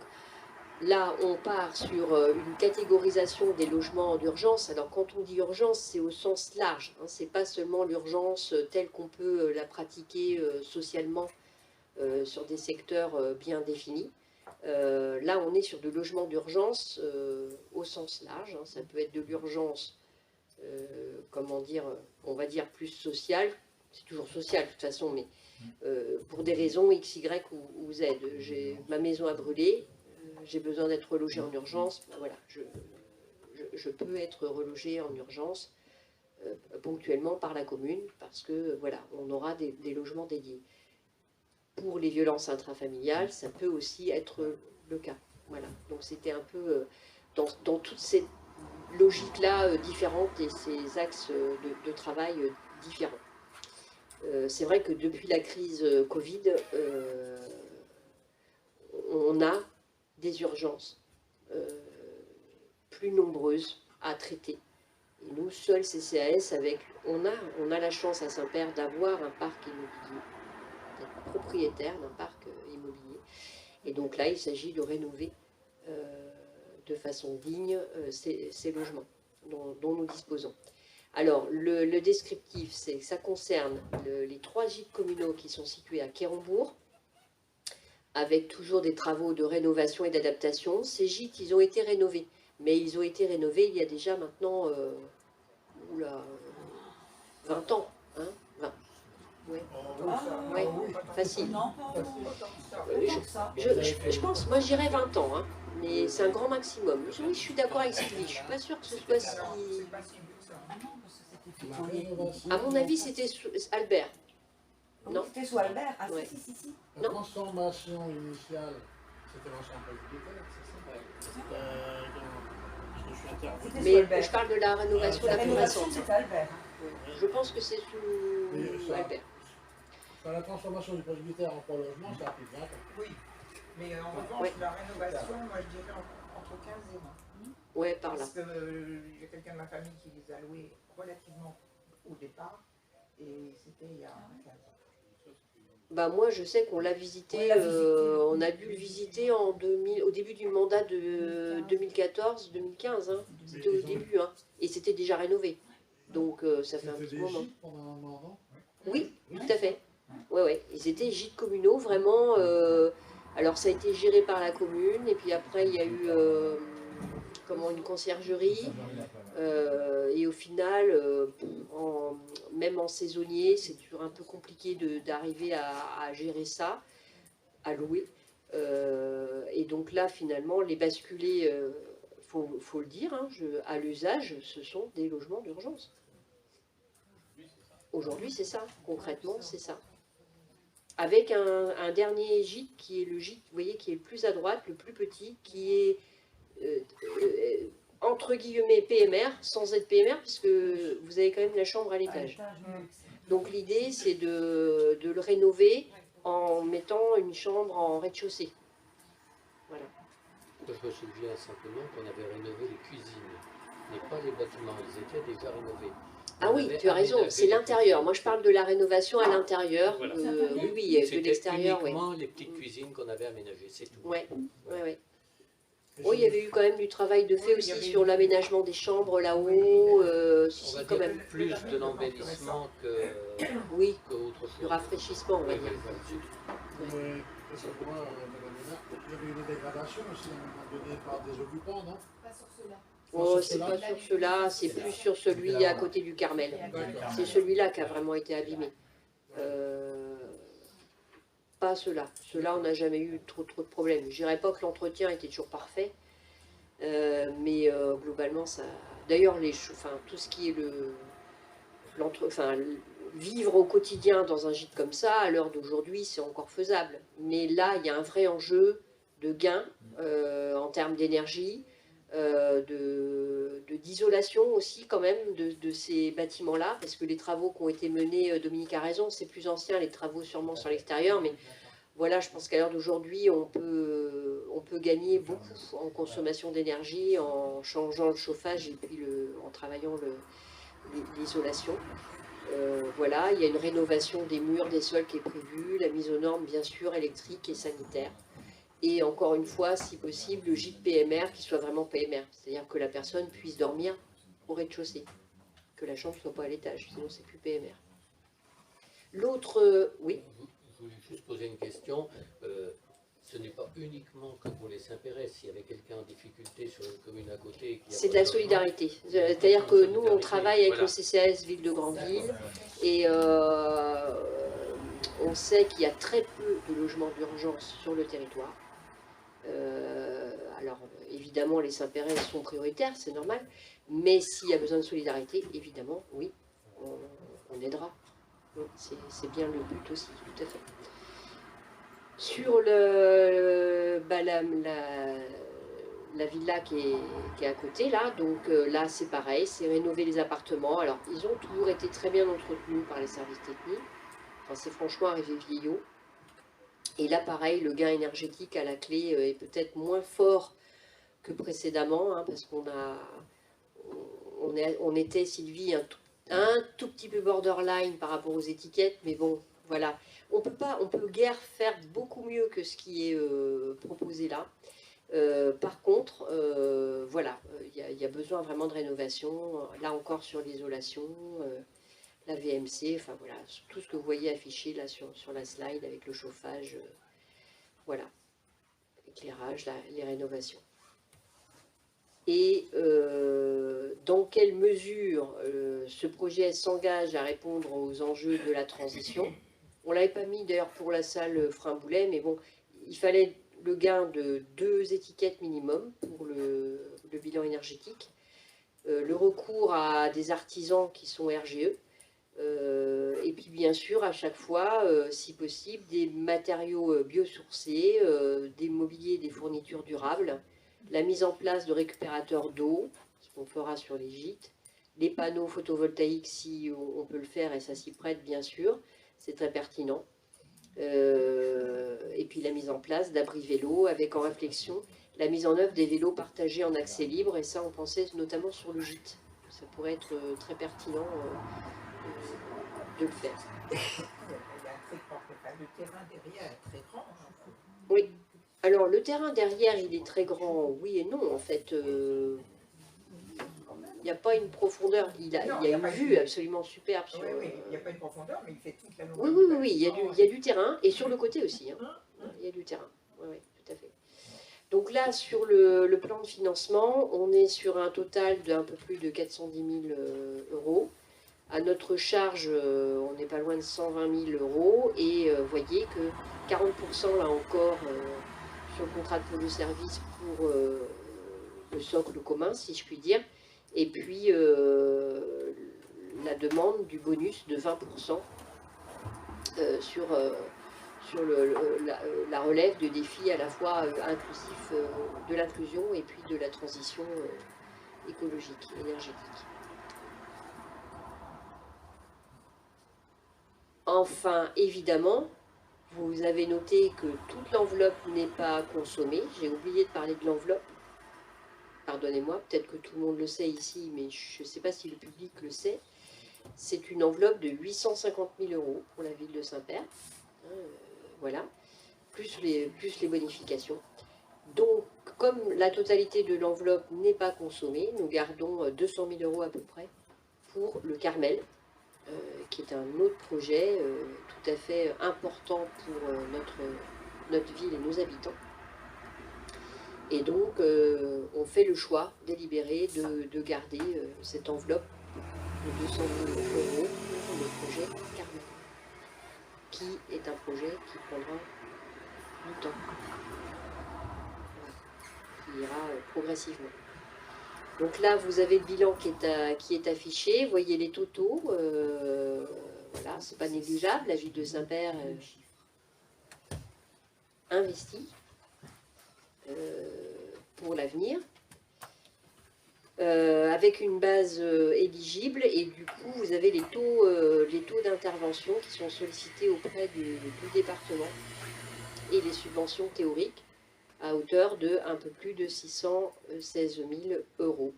là, on part sur une catégorisation des logements d'urgence. Alors, quand on dit urgence, c'est au sens large. Hein, ce n'est pas seulement l'urgence telle qu'on peut la pratiquer socialement sur des secteurs bien définis. Là, on est sur de logements d'urgence au sens large. Hein, ça peut être de l'urgence, comment dire, on va dire plus sociale. C'est toujours social de toute façon, mais pour des raisons X, Y ou Z. Ma maison a brûlé. J'ai besoin d'être relogé en urgence, ben voilà, je peux être relogé en urgence ponctuellement par la commune parce que voilà, on aura des logements dédiés. Pour les violences intrafamiliales, ça peut aussi être le cas. Voilà, donc c'était un peu dans toutes ces logiques-là différentes et ces axes de travail différents. C'est vrai que depuis la crise Covid, on a des urgences plus nombreuses à traiter. Et nous, seuls CCAS, on a la chance à Saint-Père d'avoir un parc immobilier, d'être propriétaire d'un parc immobilier. Et donc là, il s'agit de rénover de façon digne ces logements dont nous disposons. Alors, le descriptif, c'est que ça concerne les 3 gîtes communaux qui sont situés à Quérambourg, avec toujours des travaux de rénovation et d'adaptation. Ces gîtes, ils ont été rénovés, mais ils ont été rénovés il y a déjà maintenant 20 ans. Hein, 20. Ouais. Ouais, facile. Non, pas autant que ça. Je pense, moi je dirais 20 ans, hein, mais c'est un grand maximum. Oui, je suis d'accord avec Sylvie, je ne suis pas sûre que ce soit si... Non, parce que c'était fait quand il- À mon avis, c'était Albert. Non. C'était sous Albert. Ah Ouais. si. La transformation initiale, c'était l'ancien presbytère, c'est ça? Parce que je suis intervenu. C'était sous Mais Albert. je parle de la rénovation La la plus rénovation, récente. c'était Albert. Ouais. Je pense que c'est sous Albert. Enfin, la transformation du presbytère en prolongement, ça a pris 20 ans. Oui, mais en revanche, Ouais. la rénovation, moi je dirais entre 15 et 20. Ouais, par là. Parce que il y a quelqu'un de ma famille qui les a loués relativement au départ, et c'était il y a 15 ans. Bah moi je sais qu'on l'a visité, On l'a visité. on a dû le visiter en 2000, au début du mandat de 2014-2015, hein. C'était au début, hein. Et c'était déjà rénové. Donc ça fait un C'était petit des moment. gîtes pendant un moment, non? Oui, tout à fait. Ouais, ouais. Ils étaient gîtes communaux, vraiment. Alors ça a été géré par la commune, et puis après il y a eu une conciergerie. Et au final, même en saisonnier, c'est toujours un peu compliqué d'arriver à gérer ça, à louer. Et donc là, finalement, les basculés, faut le dire, hein, à l'usage, ce sont des logements d'urgence. Aujourd'hui, c'est ça. Concrètement, c'est ça. Avec un dernier gîte qui est le gîte, vous voyez, qui est le plus à droite, le plus petit, qui est entre guillemets PMR, sans être PMR, puisque vous avez quand même la chambre à l'étage. Donc l'idée, c'est de le rénover en mettant une chambre en rez-de-chaussée. Voilà. Je me souviens simplement qu'on avait rénové les cuisines, mais pas les bâtiments, ils étaient déjà rénovés. Ah oui, tu as raison, c'est l'intérieur. Moi, je parle de la rénovation à l'intérieur. Voilà. Oui, oui, de C'était l'extérieur, oui. uniquement les petites cuisines qu'on avait aménagées, c'est tout. Ouais, ouais, ouais. Oui, il y avait eu quand même du travail de fait aussi sur l'aménagement des chambres là-haut. On va quand dire même. plus de l'embellissement Oui, qu'autre chose. du rafraîchissement, on va Oui, dire. oui, voilà, c'est tout. Mais, excusez-moi, Madame Lénard, il y avait une dégradation aussi à un moment donné par des occupants, non? Pas sur ceux-là. Oh, c'est pas sur ceux-là, c'est plus sur celui à côté du Carmel. D'accord. C'est celui-là qui a vraiment été abîmé. Pas ceux-là. Ceux-là, on n'a jamais eu trop de problèmes. Je dirais pas que l'entretien était toujours parfait, mais globalement, ça. D'ailleurs, tout ce qui est vivre au quotidien dans un gîte comme ça, à l'heure d'aujourd'hui, c'est encore faisable. Mais là, il y a un vrai enjeu de gain en termes d'énergie, d'isolation aussi quand même de ces bâtiments-là, parce que les travaux qui ont été menés, Dominique a raison, c'est plus ancien, les travaux sûrement sur l'extérieur, mais voilà, je pense qu'à l'heure d'aujourd'hui, on peut gagner beaucoup en consommation d'énergie, en changeant le chauffage et puis en travaillant l'isolation. Voilà, il y a une rénovation des murs, des sols qui est prévue, la mise aux normes bien sûr électrique et sanitaire. Et encore une fois, si possible, le gîte PMR qui soit vraiment PMR, c'est-à-dire que la personne puisse dormir au rez-de-chaussée, que la chambre ne soit pas à l'étage, sinon c'est plus PMR. L'autre, oui. Je voulais juste poser une question. Ce n'est pas uniquement que pour les Saint-Pérez, s'il y avait quelqu'un en difficulté sur une commune à côté. C'est de la solidarité. C'est-à-dire que nous, on travaille avec le CCAS Ville de Grandville et on sait qu'il y a très peu de logements d'urgence sur le territoire. Alors, évidemment, les Saint-Pérez sont prioritaires, c'est normal, mais s'il y a besoin de solidarité, évidemment, oui, on aidera. C'est bien le but aussi, tout à fait. Sur la villa qui est à côté, là, donc là, c'est pareil, c'est rénover les appartements. Alors, ils ont toujours été très bien entretenus par les services techniques. Enfin, c'est franchement arrivé vieillot. Et là, pareil, le gain énergétique à la clé est peut-être moins fort que précédemment, hein, parce on était, Sylvie, un tout petit peu borderline par rapport aux étiquettes, mais bon, voilà. On peut guère faire beaucoup mieux que ce qui est proposé là. Par contre, voilà, il y a besoin vraiment de rénovation, là encore sur l'isolation, la VMC, enfin voilà, tout ce que vous voyez affiché là sur la slide avec le chauffage, voilà, l'éclairage, les rénovations. Et dans quelle mesure ce projet s'engage à répondre aux enjeux de la transition? On ne l'avait pas mis d'ailleurs pour la salle Frein-Boulet, mais bon, il fallait le gain de 2 étiquettes minimum pour le bilan énergétique, le recours à des artisans qui sont RGE, et puis bien sûr à chaque fois, si possible, des matériaux biosourcés, des mobiliers, des fournitures durables, la mise en place de récupérateurs d'eau, ce qu'on fera sur les gîtes, les panneaux photovoltaïques si on peut le faire et ça s'y prête bien sûr, c'est très pertinent. Et puis la mise en place d'abris vélos avec en réflexion la mise en œuvre des vélos partagés en accès libre, et ça on pensait notamment sur le gîte. Ça pourrait être très pertinent de le faire. Il y a un truc porte-famille. le terrain derrière est très grand. Hein. Oui. Alors, le terrain derrière, il est très grand, oui et non, en fait. Il n'y a pas une profondeur. Il y a une vue absolument superbe. Sur, oui, il n'y a pas une profondeur, mais il fait toute la longueur. Oui, il y a du terrain, et sur le côté aussi. Hein. Il y a du terrain, oui, tout à fait. Donc là, sur le plan de financement, on est sur un total d'un peu plus de 410 000 euros. À notre charge, on n'est pas loin de 120 000 euros. Et vous voyez que 40% là encore sur le contrat de pôle de service pour le socle commun, si je puis dire. Et puis la demande du bonus de 20% sur la relève de défis à la fois inclusifs de l'inclusion et puis de la transition écologique, énergétique. Enfin, évidemment, vous avez noté que toute l'enveloppe n'est pas consommée. J'ai oublié de parler de l'enveloppe. Pardonnez-moi, peut-être que tout le monde le sait ici, mais je ne sais pas si le public le sait. C'est une enveloppe de 850 000 euros pour la ville de Saint-Père. Voilà, plus les bonifications. Donc, comme la totalité de l'enveloppe n'est pas consommée, nous gardons 200 000 euros à peu près pour le Carmel, qui est un autre projet tout à fait important pour notre ville et nos habitants. Et donc, on fait le choix délibéré de garder cette enveloppe de 200 000 euros pour le projet Carmel, qui est un projet qui prendra du temps, qui ira progressivement. Donc là, vous avez le bilan qui est affiché. Vous voyez les totaux. Voilà, c'est pas négligeable. La ville de Saint-Père investit pour l'avenir, avec une base éligible. Et du coup, vous avez les taux d'intervention qui sont sollicités auprès du département et les subventions théoriques à hauteur de un peu plus de 616 000 euros.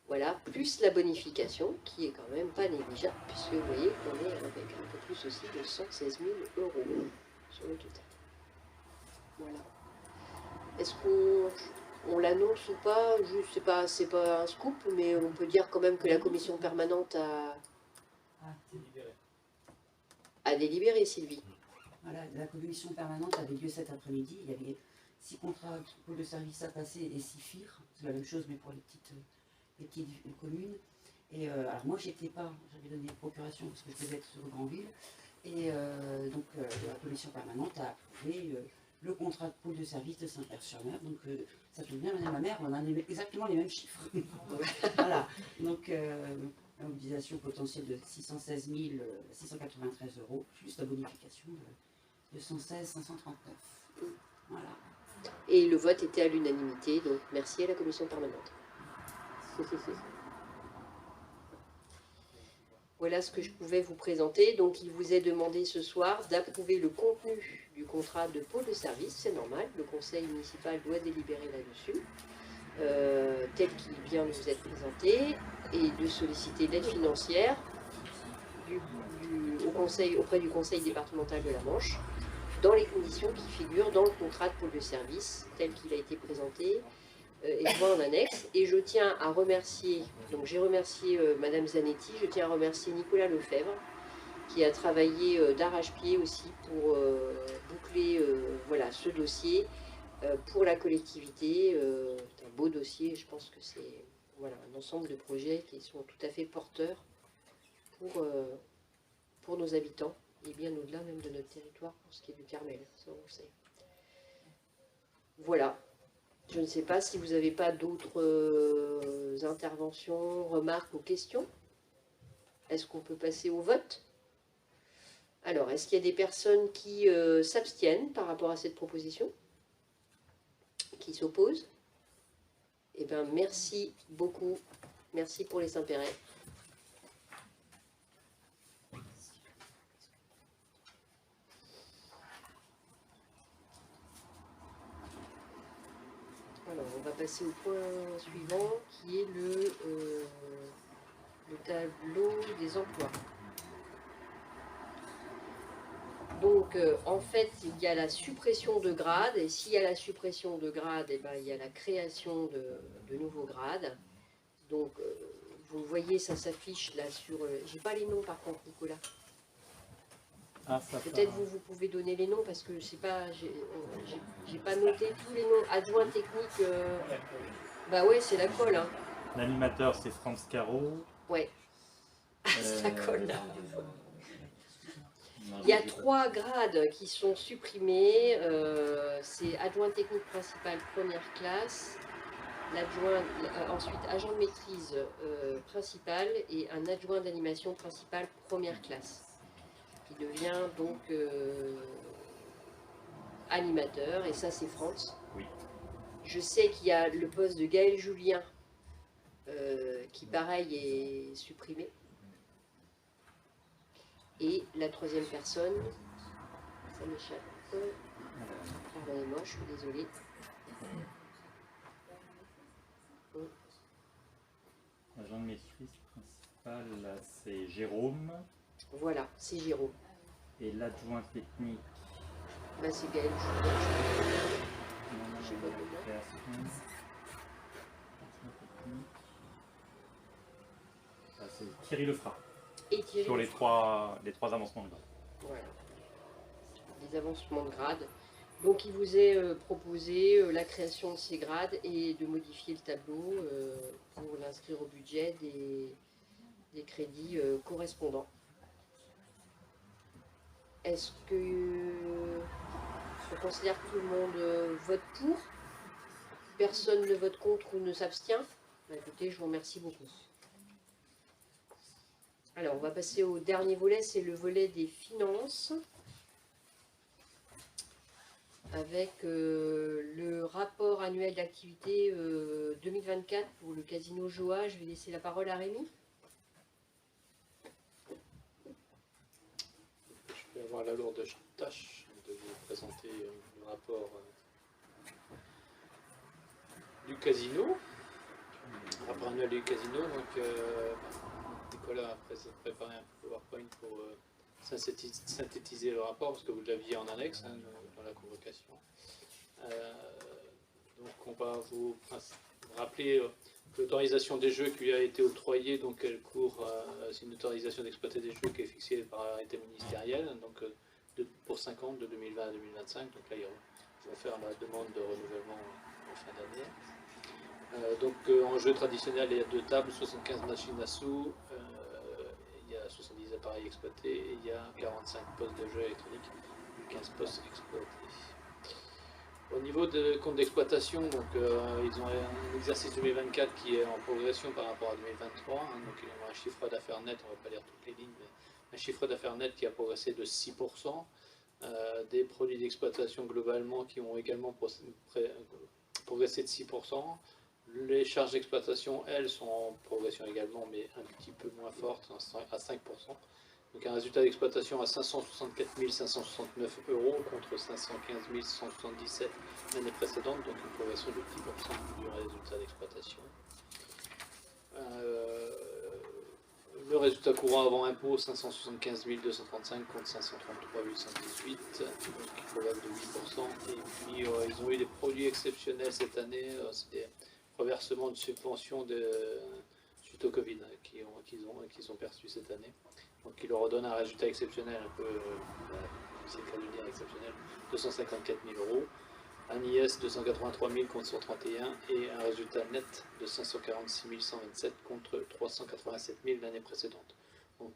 Voilà, plus la bonification, qui est quand même pas négligeable, puisque vous voyez qu'on est avec un peu plus aussi de 116 000 euros sur le total. Voilà. Est-ce qu'on l'annonce ou pas? C'est pas un scoop, mais on peut dire quand même que la commission permanente a délibéré, Sylvie. Voilà, la commission permanente avait lieu cet après-midi. Il y avait 6 contrats de service à passer et 6 FIR. C'est la même chose, mais pour les petites communes. Et alors moi, j'étais pas, j'avais donné procuration parce que je devais être sur Grandville. Et donc la commission permanente a approuvé le contrat de pôle de service de Saint-Père-sur-Mer. Donc ça tombe bien, madame la maire, on a exactement les mêmes chiffres. Voilà, donc la mobilisation potentielle de 616 693 euros, plus la bonification de 116 539. Voilà. Et le vote était à l'unanimité, donc merci à la commission permanente. Voilà ce que je pouvais vous présenter. Donc il vous est demandé ce soir d'approuver le contenu du contrat de pôle de service, c'est normal, le conseil municipal doit délibérer là-dessus, tel qu'il vient de vous être présenté, et de solliciter l'aide financière auprès du conseil départemental de la Manche, dans les conditions qui figurent dans le contrat de pôle de service, tel qu'il a été présenté, et joint en annexe. Et je tiens à remercier, donc j'ai remercié Madame Zanetti, je tiens à remercier Nicolas Lefebvre, qui a travaillé d'arrache-pied aussi pour boucler voilà, ce dossier pour la collectivité. C'est un beau dossier, je pense que c'est voilà, un ensemble de projets qui sont tout à fait porteurs pour nos habitants, et bien au-delà même de notre territoire, pour ce qui est du Carmel, ça on le sait. Voilà. Je ne sais pas si vous n'avez pas d'autres interventions, remarques ou questions. Est-ce qu'on peut passer au vote? Alors, est-ce qu'il y a des personnes qui s'abstiennent par rapport à cette proposition? Qui s'opposent? Eh bien, merci beaucoup. Merci pour les Saint-Péret. Alors, on va passer au point suivant, qui est le tableau des emplois. Donc, en fait, il y a la suppression de grades, et s'il y a la suppression de grades, eh ben, il y a la création de nouveaux grades. Donc, vous voyez, ça s'affiche là sur... J'ai pas les noms par contre, Nicolas. Ah, ça Peut-être vous pouvez donner les noms parce que c'est pas, j'ai pas noté tous les noms. Adjoint technique, bah ouais, c'est la colle. Hein. L'animateur, c'est Franz Caro. Ouais, c'est la colle là. Non, Il y a 3 grades qui sont supprimés. C'est adjoint technique principal première classe, ensuite agent de maîtrise principal et un adjoint d'animation principal première classe, qui devient donc animateur, et ça c'est France. Oui. Je sais qu'il y a le poste de Gaël Julien qui pareil est supprimé. Et la 3e personne, ça m'échappe, pardonnez-moi, je suis désolée. L'agent de maîtrise principal, là, c'est Jérôme. Voilà, c'est Jérôme. Et l'adjoint technique, Bah, c'est Gaël Julien. Je sais pas comment. création. Ah, c'est Thierry Lefra. Et Thierry Sur les trois avancements de grade. Voilà. Les avancements de grade. Donc il vous est proposé la création de ces grades et de modifier le tableau pour l'inscrire au budget des crédits correspondants. Est-ce que on considère que tout le monde vote pour? Personne ne vote contre ou ne s'abstient? Bah, écoutez, je vous remercie beaucoup. Alors, on va passer au dernier volet, c'est le volet des finances. Avec le rapport annuel d'activité 2024 pour le casino Joa. Je vais laisser la parole à Rémi. Je vais avoir la lourde tâche de vous présenter le rapport du casino. Le rapport annuel du casino. Donc, Nicolas a préparé un PowerPoint pour synthétiser le rapport, parce que vous l'aviez en annexe dans la convocation. Donc on va vous rappeler l'autorisation des jeux qui lui a été octroyée, donc elle court, c'est une autorisation d'exploiter des jeux qui est fixée par arrêté ministériel, donc pour 5 ans, de 2020 à 2025, donc là ils vont faire la demande de renouvellement en fin d'année. Donc en jeu traditionnel, il y a 2 tables, 75 machines à sous, il y a 70 appareils exploités et il y a 45 postes de jeux électroniques, 15 postes exploités. Au niveau de compte d'exploitation, donc ils ont un exercice 2024 qui est en progression par rapport à 2023, donc ils ont un chiffre d'affaires net, on ne va pas lire toutes les lignes, mais un chiffre d'affaires net qui a progressé de 6%, des produits d'exploitation globalement qui ont également progressé de 6%. Les charges d'exploitation, elles, sont en progression également, mais un petit peu moins fortes, à 5%. Donc un résultat d'exploitation à 564 569 € contre 515 177 l'année précédente, donc une progression de 10% du résultat d'exploitation. Le résultat courant avant impôt, 575 235 contre 533 818, donc qui progresse de 8%. Et puis ils ont eu des produits exceptionnels cette année, c'est des reversements de subventions suite au Covid qu'ils ont perçus cette année. Donc il leur redonne un résultat exceptionnel, un peu, c'est le cas de dire exceptionnel, 254 000 €, un IS 283 000 contre 131 et un résultat net de 546 127 contre 387 000 l'année précédente. Donc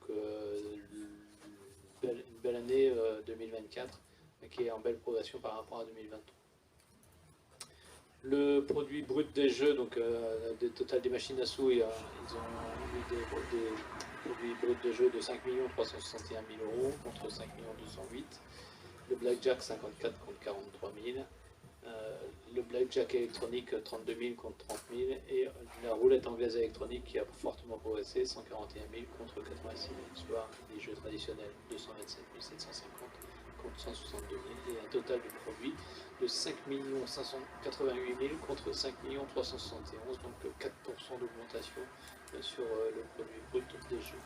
une belle année 2024 qui est en belle progression par rapport à 2023. Le produit brut des jeux, donc des total des machines à sous, ils ont eu des produits bruts de jeu de 5 361 000 € contre 5 208 000. Le blackjack 54 contre 43 000. Le blackjack électronique 32 000 contre 30 000. Et la roulette anglaise électronique qui a fortement progressé, 141 000 contre 86 000, soit des jeux traditionnels 227 750 contre 162 000. Et un total de produits de 5 588 000 contre 5 371 000, donc 4% d'augmentation sur le produit brut des jeux.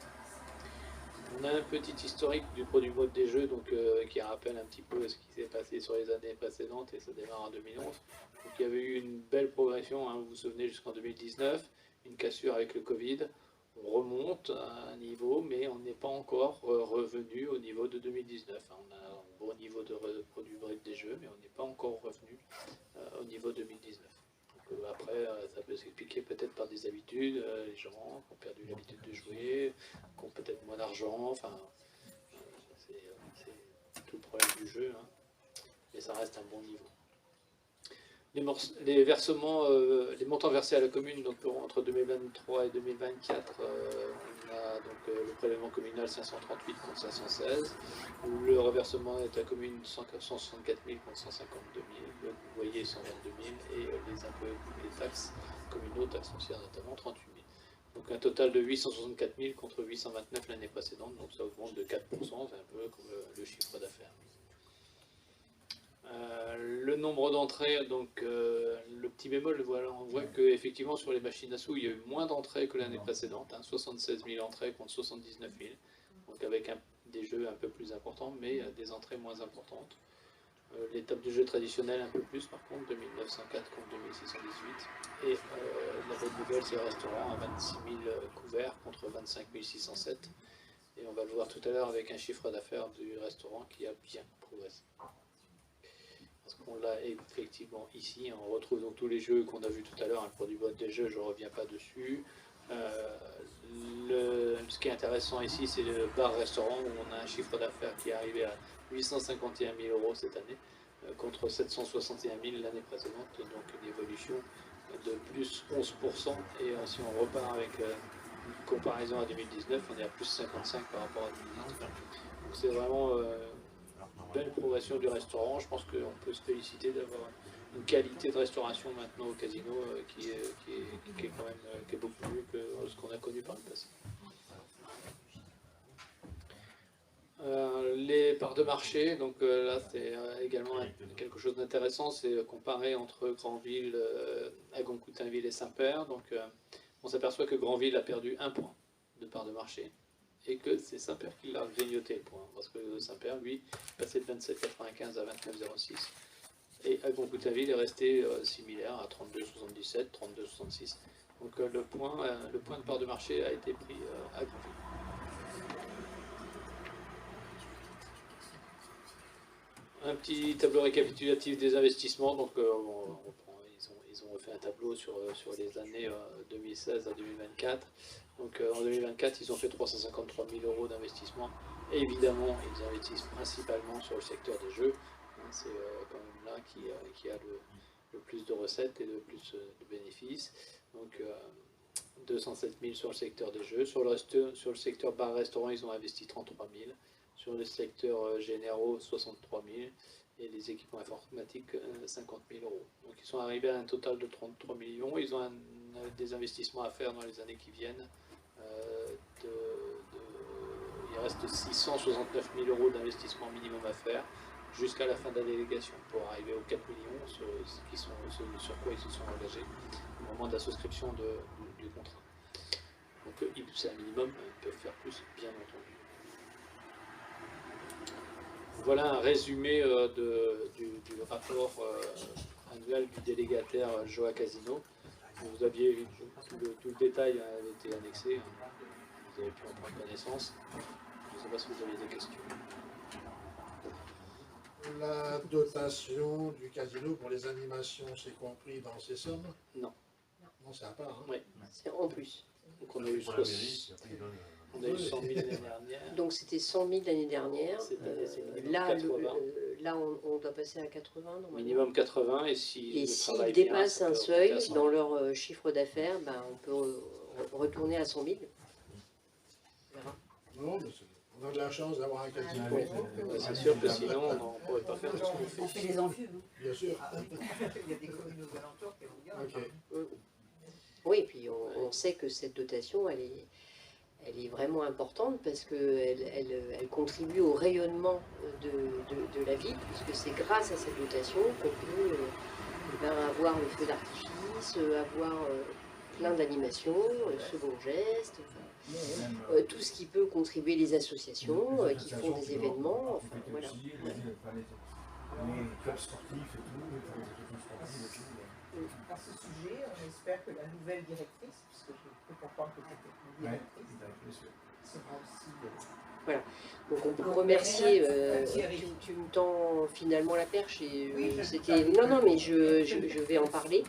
On a un petit historique du produit brut des jeux donc, qui rappelle un petit peu ce qui s'est passé sur les années précédentes et ça démarre en 2011. Donc il y avait eu une belle progression, hein, vous vous souvenez, jusqu'en 2019, une cassure avec le Covid. On remonte à un niveau, mais on n'est pas encore revenu au niveau de 2019. On a un bon niveau de produit brut des jeux, mais on n'est pas encore revenu au niveau 2019. Donc, après, ça peut s'expliquer peut-être par des habitudes, les gens qui ont perdu l'habitude de jouer, qui ont peut-être moins d'argent, enfin, c'est tout le problème du jeu, hein. Mais ça reste un bon niveau. Les versements, les montants versés à la commune donc, entre 2023 et 2024, on a donc, le prélèvement communal 538 contre 516, le reversement est à la commune 164 000 contre 152 000, le loyer 122 000 et les impôts et les taxes communaux, taxes foncières notamment 38 000. Donc un total de 864 000 contre 829 l'année précédente, donc ça augmente de 4%, c'est un peu comme le chiffre d'affaires. Le nombre d'entrées, donc le petit bémol, voilà, on voit qu'effectivement sur les machines à sous, il y a eu moins d'entrées que l'année précédente, hein, 76 000 entrées contre 79 000, donc avec des jeux un peu plus importants, mais des entrées moins importantes. Les tables de jeu traditionnelles un peu plus, par contre, 2904 contre 2618, et la bonne nouvelle, c'est le restaurant à 26 000 couverts contre 25 607, et on va le voir tout à l'heure avec un chiffre d'affaires du restaurant qui a bien progressé. Parce qu'on l'a effectivement ici, on retrouve donc tous les jeux qu'on a vus tout à l'heure, le produit brut des jeux, je ne reviens pas dessus. Ce qui est intéressant ici, c'est le bar-restaurant où on a un chiffre d'affaires qui est arrivé à 851 000 € cette année, contre 761 000 l'année précédente, donc une évolution de plus 11%. Et si on repart avec une comparaison à 2019, on est à plus 55 par rapport à 2019. Donc c'est vraiment belle progression du restaurant. Je pense qu'on peut se féliciter d'avoir une qualité de restauration maintenant au casino qui est quand même qui est beaucoup mieux que ce qu'on a connu par le passé. Les parts de marché, donc là c'est également quelque chose d'intéressant, c'est comparer entre Granville, Agon-Coutainville et Saint-Père. Donc on s'aperçoit que Granville a perdu 1 point de part de marché, et que c'est Saint-Père qui l'a grignoté le point, parce que Saint-Père, lui, est passé de 27,95 à 29,06, et Agon-Coutainville est resté similaire à 32,77, 32,66. Donc le point de part de marché a été pris à Granville. Un petit tableau récapitulatif des investissements, donc ils ont refait un tableau sur les années 2016 à 2024. Donc en 2024, ils ont fait 353 000 € d'investissement. Et évidemment, ils investissent principalement sur le secteur des jeux. C'est quand même là qui a le plus de recettes et le plus de bénéfices. Donc 207 000 sur le secteur des jeux. Sur le secteur bar-restaurant, ils ont investi 33 000. Sur le secteur généraux, 63 000. Et les équipements informatiques, 50 000 €. Donc ils sont arrivés à un total de 33 millions. Ils ont des investissements à faire dans les années qui viennent. Il reste 669 000 € d'investissement minimum à faire jusqu'à la fin de la délégation pour arriver aux 4 millions sur quoi ils se sont engagés au moment de la souscription du contrat. Donc c'est un minimum, ils peuvent faire plus, bien entendu. Voilà un résumé du rapport annuel du délégataire Joa Casino. Vous aviez vu tout le détail avait été annexé, vous avez pu en prendre connaissance. Je ne sais pas si vous avez des questions. La dotation du casino pour les animations, c'est compris dans ces sommes? Non. Non, c'est à part. Hein. Oui. C'est en plus. Donc on a eu 100 000 l'année dernière. Donc c'était 100 000 l'année dernière. Là, 80. Là on doit passer à 80 normalement. Minimum 80, et s'ils dépassent un seuil dans leur chiffre d'affaires, ben, on peut retourner à 100 000. Non, mais on a de la chance d'avoir un casino. C'est sûr que sinon on ne pourrait pas faire tout ce qu'on fait. On fait les envieux. Hein. Bien sûr. Il y a des communes aux alentours qui vont bien. Okay. Oui, puis on sait que cette dotation, elle est vraiment importante parce qu'elle contribue au rayonnement de la ville, puisque c'est grâce à cette dotation qu'on peut avoir le feu d'artifice, avoir plein d'animations, second geste. Enfin, tout ce qui peut contribuer, les associations qui font des événements, enfin, voilà. Les clubs sportifs et tout, les associations sportives et tout. À ce sujet, on espère que la nouvelle directrice, puisque je peux comprendre que c'était une directrice, sera aussi... Voilà, donc on peut remercier, tu me tends finalement la perche, et c'était... Non, mais je vais en parler.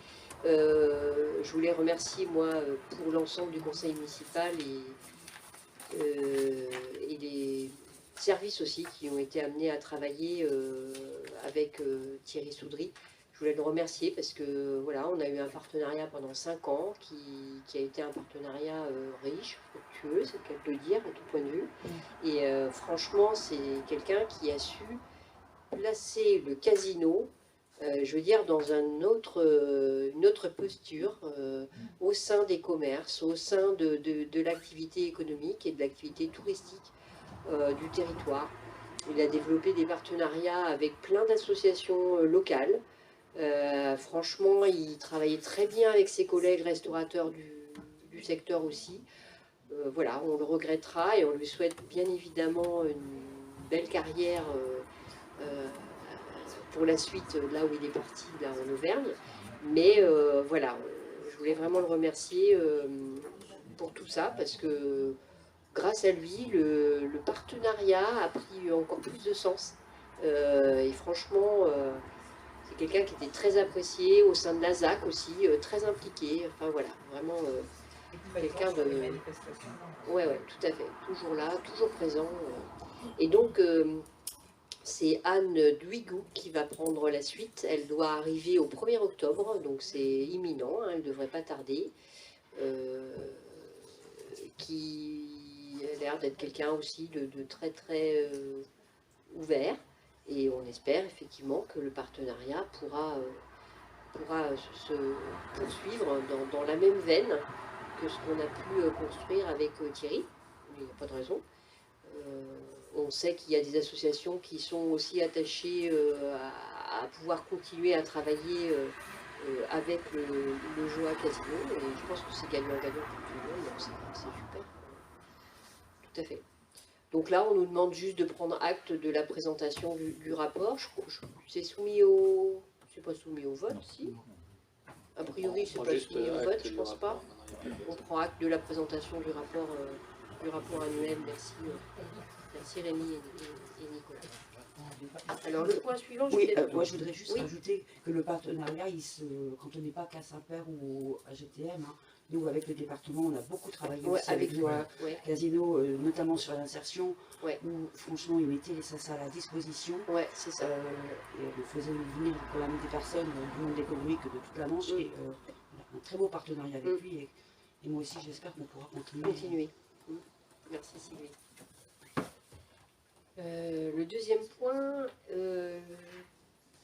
Je voulais remercier, moi, pour l'ensemble du conseil municipal et les services aussi qui ont été amenés à travailler avec Thierry Soudry. Je voulais le remercier parce que voilà, on a eu un partenariat pendant 5 ans qui a été un partenariat riche, fructueux, c'est le cas de le dire, à tout point de vue. Et franchement, c'est quelqu'un qui a su placer le casino, je veux dire, dans une autre posture au sein des commerces, au sein de l'activité économique et de l'activité touristique du territoire. Il a développé des partenariats avec plein d'associations locales. Franchement, il travaillait très bien avec ses collègues restaurateurs du secteur aussi. Voilà, on le regrettera et on lui souhaite bien évidemment une belle carrière pour la suite, là où il est parti, là en Auvergne. Mais voilà, je voulais vraiment le remercier pour tout ça, parce que grâce à lui, le partenariat a pris encore plus de sens. Et franchement, c'est quelqu'un qui était très apprécié au sein de la ZAC aussi, très impliqué. Enfin voilà, vraiment quelqu'un de... Ouais, tout à fait. Toujours là, toujours présent. Et donc, c'est Anne Duigou qui va prendre la suite. Elle doit arriver au 1er octobre, donc c'est imminent, hein, elle ne devrait pas tarder. Qui a l'air d'être quelqu'un aussi de très très ouvert. Et on espère effectivement que le partenariat pourra se poursuivre dans la même veine que ce qu'on a pu construire avec Thierry. Il n'y a pas de raison. On sait qu'il y a des associations qui sont aussi attachées à pouvoir continuer à travailler avec le jeu à casino. Et je pense que c'est gagnant-gagnant pour tout le monde, donc c'est super. Tout à fait. Donc là, on nous demande juste de prendre acte de la présentation du rapport. C'est soumis au... C'est pas soumis au vote, si. A priori, c'est pas soumis au vote, je pense pas. On prend acte de la présentation du rapport annuel. Merci, merci Rémi et Nicolas. Alors le point suivant, moi je voudrais juste rajouter que le partenariat, il se cantonnait pas qu'à Saint-Père ou à GTM. Hein. Nous, avec le département, on a beaucoup travaillé aussi avec le casino, notamment sur l'insertion, où franchement, ils mettaient ça à la disposition. C'est ça. Et on faisait venir quand même des personnes du monde économique de toute la Manche. Et on a un très beau partenariat avec lui. Et moi aussi, j'espère qu'on pourra continuer. Merci Sylvie. Le deuxième point,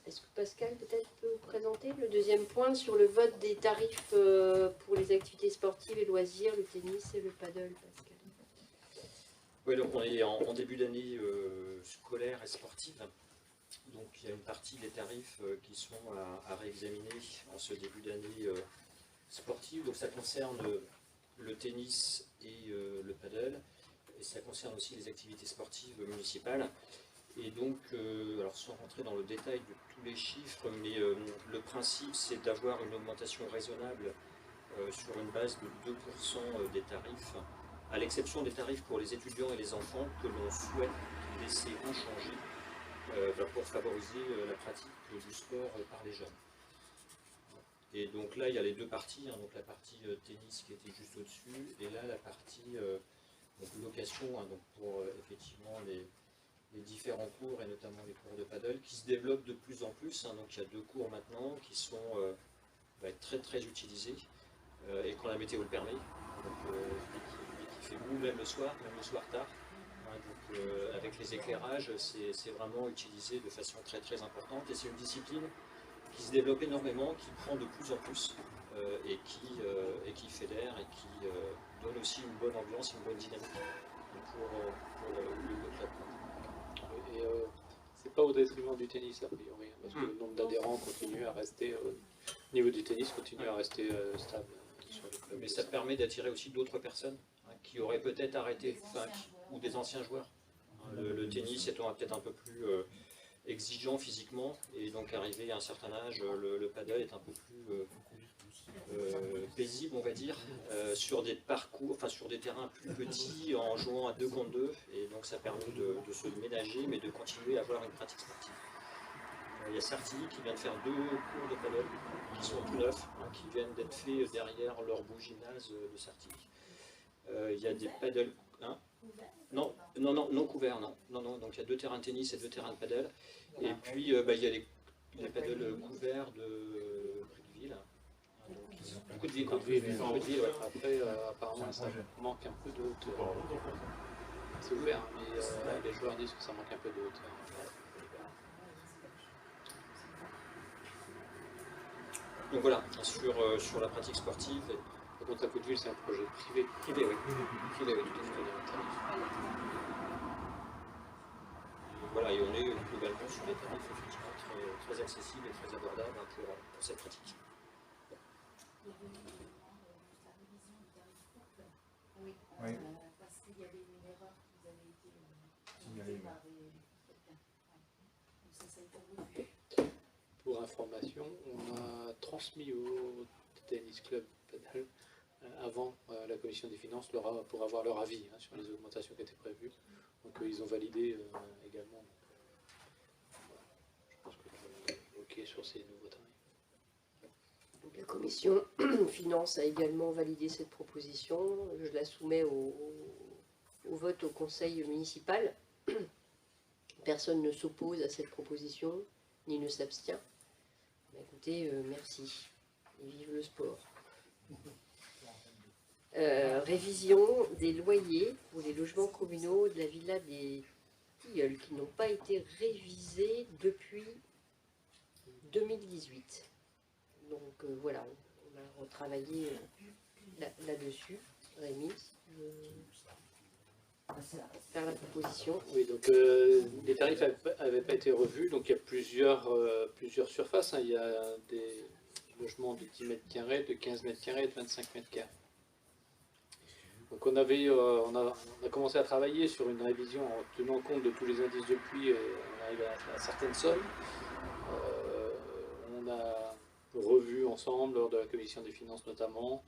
est-ce que Pascal peut-être peut vous présenter le deuxième point sur le vote des tarifs pour les activités sportives et loisirs, le tennis et le paddle, Pascal? Oui, donc on est en début d'année scolaire et sportive. Donc il y a une partie des tarifs qui sont à réexaminer en ce début d'année sportive. Donc ça concerne le tennis et le paddle. Et ça concerne aussi les activités sportives municipales. Et donc, alors sans rentrer dans le détail de tous les chiffres, mais le principe c'est d'avoir une augmentation raisonnable sur une base de 2% des tarifs, à l'exception des tarifs pour les étudiants et les enfants que l'on souhaite laisser inchangés pour favoriser la pratique du sport par les jeunes. Et donc là, il y a les deux parties, hein, donc la partie tennis qui était juste au-dessus, et là la partie donc location, hein, donc pour effectivement les différents cours, et notamment les cours de paddle, qui se développent de plus en plus. Hein, donc il y a 2 cours maintenant qui sont va être très très utilisés, et quand la météo le permet, donc, et qui fait beau même le soir tard. Hein, donc avec les éclairages, c'est vraiment utilisé de façon très très importante, et c'est une discipline qui se développe énormément, qui prend de plus en plus, et qui fédère et qui donne aussi une bonne ambiance, une bonne dynamique pour le club. Et c'est pas au détriment du tennis a priori, parce que le nombre d'adhérents continue à rester, au niveau du tennis, continue à rester stable sur le club. Mais ça permet d'attirer aussi d'autres personnes, hein, qui auraient peut-être arrêté, ou des anciens joueurs. Le tennis étant peut-être un peu plus exigeant physiquement, et donc arrivé à un certain âge, le paddle est un peu plus paisible, on va dire, sur des parcours, enfin sur des terrains plus petits, en jouant à 2 contre 2, et donc ça permet de se ménager, mais de continuer à avoir une pratique sportive. Il y a Sarti qui vient de faire 2 cours de paddle, qui sont tout neufs, qui viennent d'être faits derrière leur beau gymnase de Sarti. Il y a des paddles... non couverts, non. Donc il y a 2 terrains de tennis et 2 terrains de paddle. Et puis il y a les paddles couverts de Briqueville. Beaucoup de villes. Ouais. Après, apparemment, ça manque un peu de hauteur. C'est ouvert, mais les joueurs disent que ça manque un peu de hauteur. Donc voilà, sur la pratique sportive. Par contre, à Couteville, c'est un projet privé. Privé, oui. Privé, oui, tout à fait. Voilà, et on est globalement sur des tarifs effectivement très accessibles et très abordables pour cette pratique. Oui. Parce qu'il y avait une erreur qui vous avait été signalée par quelqu'un. Donc ça a été revu. Pour information, on a transmis au Tennis Club Paddle avant la commission des finances pour avoir leur avis sur les augmentations qui étaient prévues. Donc ils ont validé également. Voilà. Je pense que tout le monde est OK sur ces nouveaux tarifs. Donc, la commission finance a également validé cette proposition. Je la soumets au vote au conseil municipal. Personne ne s'oppose à cette proposition, ni ne s'abstient. Écoutez, merci. Et vive le sport. Révision des loyers pour les logements communaux de la villa des Tilleuls qui n'ont pas été révisés depuis 2018. Donc voilà, on a retravaillé là-dessus. Rémi, faire la proposition. Oui, donc les tarifs n'avaient pas été revus, donc il y a plusieurs surfaces. Il y a des logements de 10 mètres carrés, de 15 mètres carrés et de 25 mètres carrés. Donc on a commencé à travailler sur une révision en tenant compte de tous les indices de pluie, et on arrive à certaines sommes. On a revu ensemble, lors de la commission des finances notamment,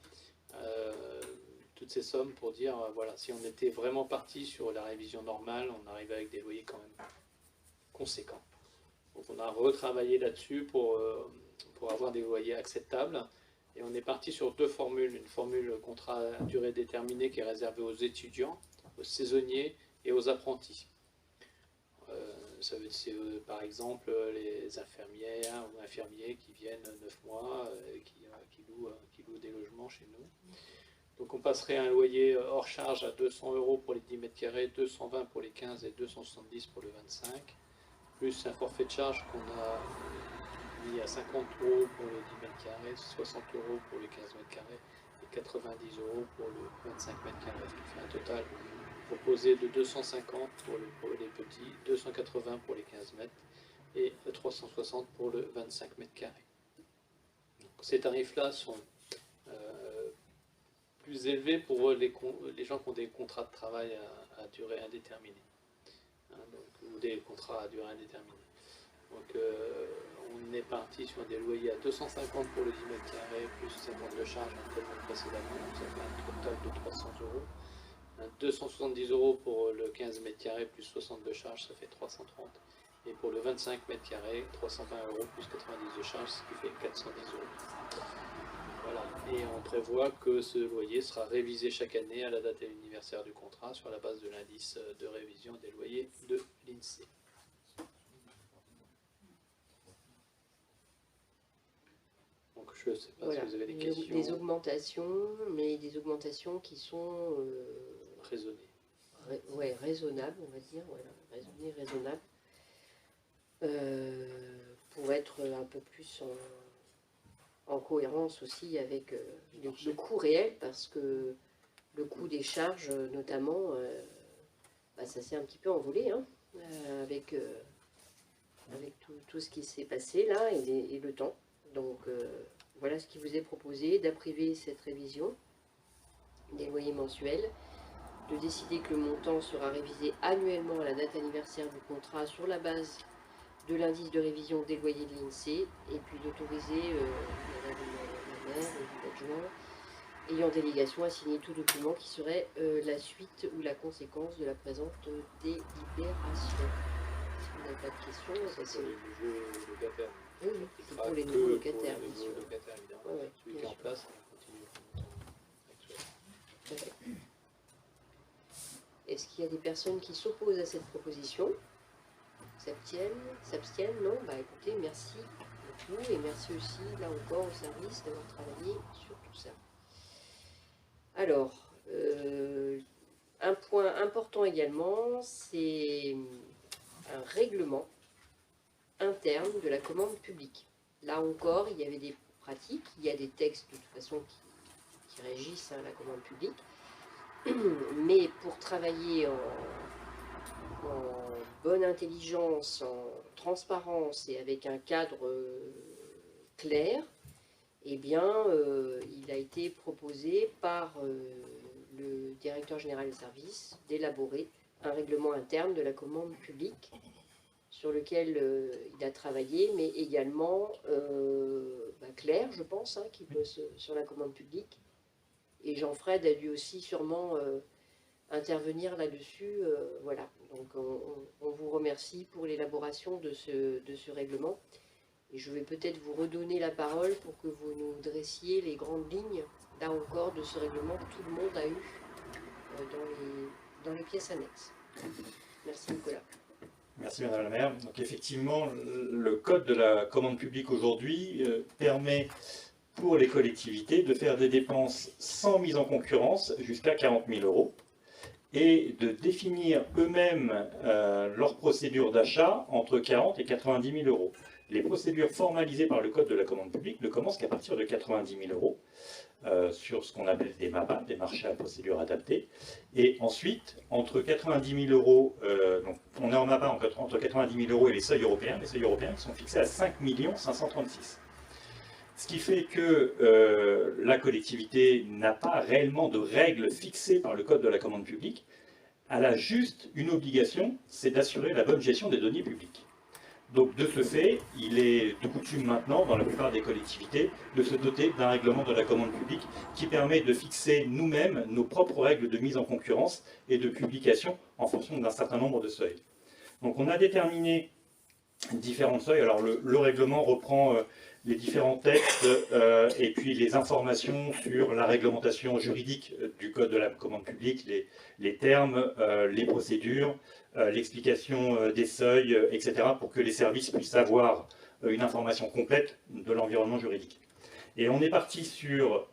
toutes ces sommes pour dire, voilà, si on était vraiment parti sur la révision normale, on arrivait avec des loyers quand même conséquents. Donc on a retravaillé là-dessus pour avoir des loyers acceptables. Et on est parti sur 2 formules. Une formule contrat à durée déterminée qui est réservée aux étudiants, aux saisonniers et aux apprentis. Ça veut dire, par exemple, les infirmières ou infirmiers qui viennent 9 mois et qui louent des logements chez nous. Donc on passerait un loyer hors charge à 200 € pour les 10 mètres carrés, 220 pour les 15 et 270 pour le 25, plus un forfait de charge qu'on a mis à 50 € pour le 10 mètres carrés, 60 € pour le 15 mètres carrés et 90 € pour le 25 mètres carrés. Ce qui fait un total proposé de 250 pour les petits, 280 pour les 15 mètres et 360 pour le 25 mètres carrés. Donc, ces tarifs-là sont plus élevés pour les gens qui ont des contrats de travail à durée indéterminée, ou des contrats à durée indéterminée. Donc on est parti sur des loyers à 250 pour le 10 mètres carrés, plus 50 de charge comme précédemment, donc ça fait un total de 300 €. 270 € pour le 15 mètres carrés, plus 60 de charge, ça fait 330. Et pour le 25 mètres carrés, 320 € plus 90 de charge, ce qui fait 410 €. Voilà. Et on prévoit que ce loyer sera révisé chaque année à la date et l'anniversaire du contrat sur la base de l'indice de révision des loyers de l'INSEE. Donc je ne sais pas si vous avez des questions. Des augmentations, mais des augmentations qui sont raisonnées. Raisonnables, on va dire, voilà, raisonnables, pour être un peu plus en cohérence aussi avec le coût réel, parce que le coût des charges, notamment, ça s'est un petit peu envolé, avec tout ce qui s'est passé là et le temps. Donc voilà ce qui vous est proposé, d'approuver cette révision des loyers mensuels de décider que le montant sera révisé annuellement à la date anniversaire du contrat sur la base de l'indice de révision des loyers de l'INSEE, et puis d'autoriser Madame la maire et l'adjoint ayant délégation à signer tout document qui serait la suite ou la conséquence de la présente délibération. Si vous n'avez pas de questions, C'est pour les nouveaux locataires. Oui, oui, c'est pour les Que nouveaux pour locataires, les bien nouveaux sûr. locataires, évidemment. Ouais, ouais, Celui bien qui est en sûr. place, il continue le montant actuel. Tout à fait. Est-ce qu'il y a des personnes qui s'opposent à cette proposition? S'abstiennent? Non? Bah écoutez, merci beaucoup et merci aussi, là encore, au service d'avoir travaillé sur tout ça. Alors, un point important également, c'est un règlement interne de la commande publique. Là encore, il y avait des pratiques, il y a des textes de toute façon qui régissent la commande publique, mais pour travailler en bonne intelligence, en transparence et avec un cadre clair, eh bien, il a été proposé par le directeur général des services d'élaborer un règlement interne de la commande publique sur lequel il a travaillé, mais également Claire, je pense, qui bosse sur la commande publique. Et Jean-Fred a dû aussi sûrement intervenir là-dessus. Voilà, donc on vous remercie pour l'élaboration de ce règlement. Et je vais peut-être vous redonner la parole pour que vous nous dressiez les grandes lignes, là encore, de ce règlement que tout le monde a eu dans les pièces annexes. Merci Nicolas. Merci Madame la maire. Donc effectivement, le code de la commande publique aujourd'hui permet pour les collectivités de faire des dépenses sans mise en concurrence jusqu'à 40 000 € et de définir eux-mêmes leur procédure d'achat entre 40 et 90 000 €. Les procédures formalisées par le code de la commande publique ne commencent qu'à partir de 90 000 € sur ce qu'on appelle des MAPA, des marchés à procédure adaptée. Et ensuite, entre 90 000 €, donc on est en MAPA entre 90 000 € et les seuils européens qui sont fixés à 5 536 000. Ce qui fait que la collectivité n'a pas réellement de règles fixées par le code de la commande publique. Elle a juste une obligation, c'est d'assurer la bonne gestion des deniers publics. Donc de ce fait, il est de coutume maintenant, dans la plupart des collectivités, de se doter d'un règlement de la commande publique qui permet de fixer nous-mêmes nos propres règles de mise en concurrence et de publication en fonction d'un certain nombre de seuils. Donc on a déterminé différents seuils. Alors le règlement reprend les différents textes et puis les informations sur la réglementation juridique du code de la commande publique, les termes, les procédures, l'explication des seuils, etc., pour que les services puissent avoir une information complète de l'environnement juridique. Et on est parti sur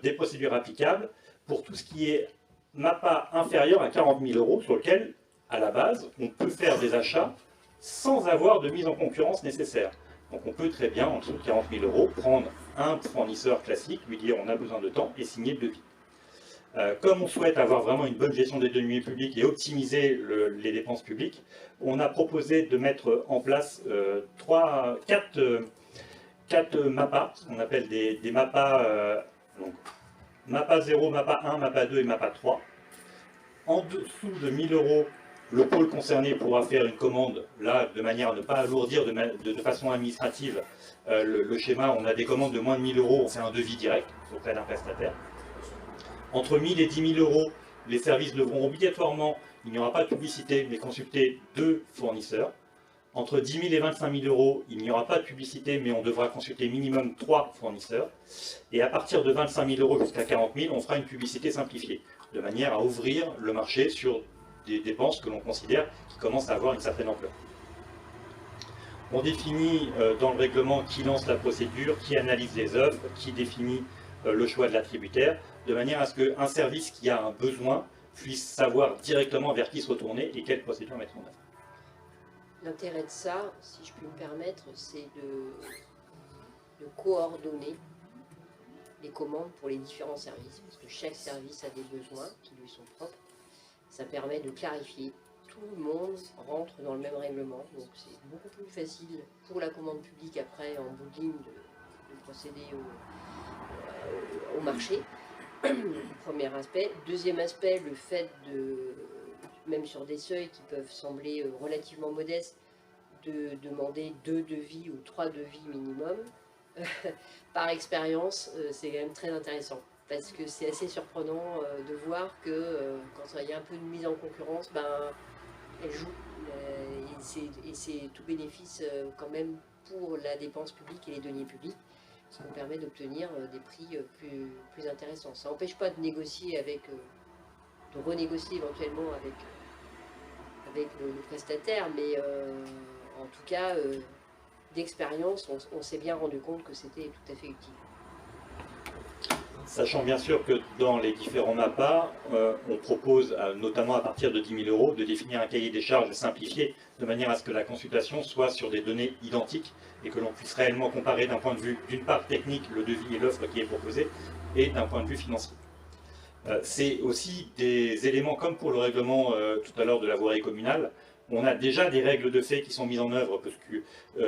des procédures applicables pour tout ce qui est MAPA inférieur à 40 000 € sur lequel, à la base, on peut faire des achats sans avoir de mise en concurrence nécessaire. Donc on peut très bien, en dessous de 40 000 € prendre un fournisseur classique, lui dire on a besoin de temps et signer le devis. Comme on souhaite avoir vraiment une bonne gestion des deniers publics et optimiser les dépenses publiques, on a proposé de mettre en place 4 MAPA, ce qu'on appelle des MAPA, donc MAPA 0, MAPA 1, MAPA 2 et MAPA 3. En dessous de 1 000 €, le pôle concerné pourra faire une commande, là, de manière à ne pas alourdir de façon administrative le schéma. On a des commandes de moins de 1 000 €, on fait un devis direct auprès d'un prestataire. Entre 1 000 et 10 000 €, les services devront obligatoirement, il n'y aura pas de publicité, mais consulter 2 fournisseurs. Entre 10 000 et 25 000 €, il n'y aura pas de publicité, mais on devra consulter minimum 3 fournisseurs. Et à partir de 25 000 € jusqu'à 40 000, on fera une publicité simplifiée, de manière à ouvrir le marché sur des dépenses que l'on considère qui commencent à avoir une certaine ampleur. On définit dans le règlement qui lance la procédure, qui analyse les offres, qui définit le choix de l'attributaire, de manière à ce qu'un service qui a un besoin puisse savoir directement vers qui se retourner et quelle procédure mettre en œuvre. L'intérêt de ça, si je puis me permettre, c'est de coordonner les commandes pour les différents services, parce que chaque service a des besoins qui lui sont propres. Ça permet de clarifier. Tout le monde rentre dans le même règlement, donc c'est beaucoup plus facile pour la commande publique après en bout de ligne de procéder au marché. Premier aspect. Deuxième aspect, le fait de, même sur des seuils qui peuvent sembler relativement modestes, de demander 2 devis ou 3 devis minimum. Par expérience, c'est quand même très intéressant. Parce que c'est assez surprenant de voir que quand il y a un peu de mise en concurrence, ben, elle joue. Et c'est tout bénéfice quand même pour la dépense publique et les deniers publics, ce qui nous permet d'obtenir des prix plus intéressants. Ça n'empêche pas de négocier avec, de renégocier éventuellement avec le prestataire, mais en tout cas, d'expérience, on s'est bien rendu compte que c'était tout à fait utile. Sachant bien sûr que dans les différents MAPA, on propose, notamment à partir de 10 000 euros, de définir un cahier des charges simplifié, de manière à ce que la consultation soit sur des données identiques et que l'on puisse réellement comparer d'un point de vue, d'une part technique, le devis et l'offre qui est proposée, et d'un point de vue financier. C'est aussi des éléments comme pour le règlement tout à l'heure de la voirie communale. On a déjà des règles de fait qui sont mises en œuvre parce que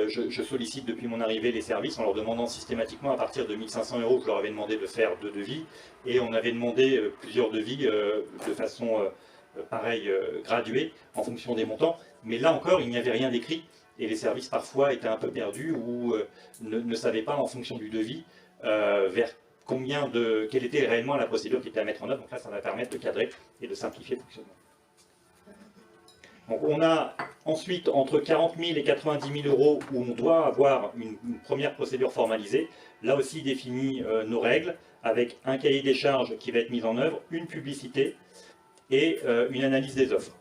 je sollicite depuis mon arrivée les services en leur demandant systématiquement à partir de 1 500 euros, je leur avais demandé de faire 2 devis et on avait demandé plusieurs devis de façon pareille, graduée en fonction des montants. Mais là encore, il n'y avait rien d'écrit et les services parfois étaient un peu perdus ou ne savaient pas en fonction du devis vers quelle était réellement la procédure qui était à mettre en œuvre. Donc là, ça va permettre de cadrer et de simplifier le fonctionnement. Donc on a ensuite entre 40 000 et 90 000 euros où on doit avoir une première procédure formalisée. Là aussi définit nos règles avec un cahier des charges qui va être mis en œuvre, une publicité et une analyse des offres.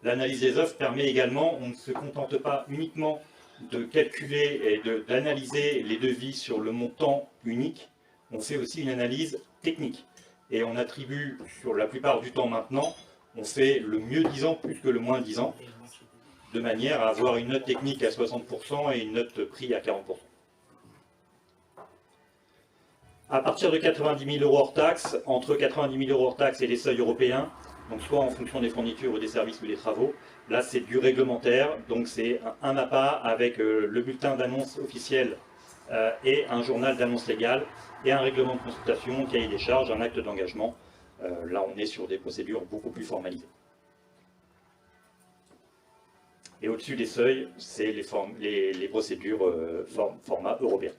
L'analyse des offres permet également, on ne se contente pas uniquement de calculer et d'analyser les devis sur le montant unique, on fait aussi une analyse technique. Et on attribue, sur la plupart du temps maintenant, on fait le mieux disant plus que le moins disant, de manière à avoir une note technique à 60% et une note prix à 40%. À partir de 90 000 euros hors taxe, entre 90 000 euros hors taxe et les seuils européens, donc soit en fonction des fournitures ou des services ou des travaux, là c'est du réglementaire, donc c'est un MAPA avec le bulletin d'annonce officiel et un journal d'annonce légale et un règlement de consultation, cahier des charges, un acte d'engagement. Là, on est sur des procédures beaucoup plus formalisées. Et au-dessus des seuils, c'est les procédures format européen.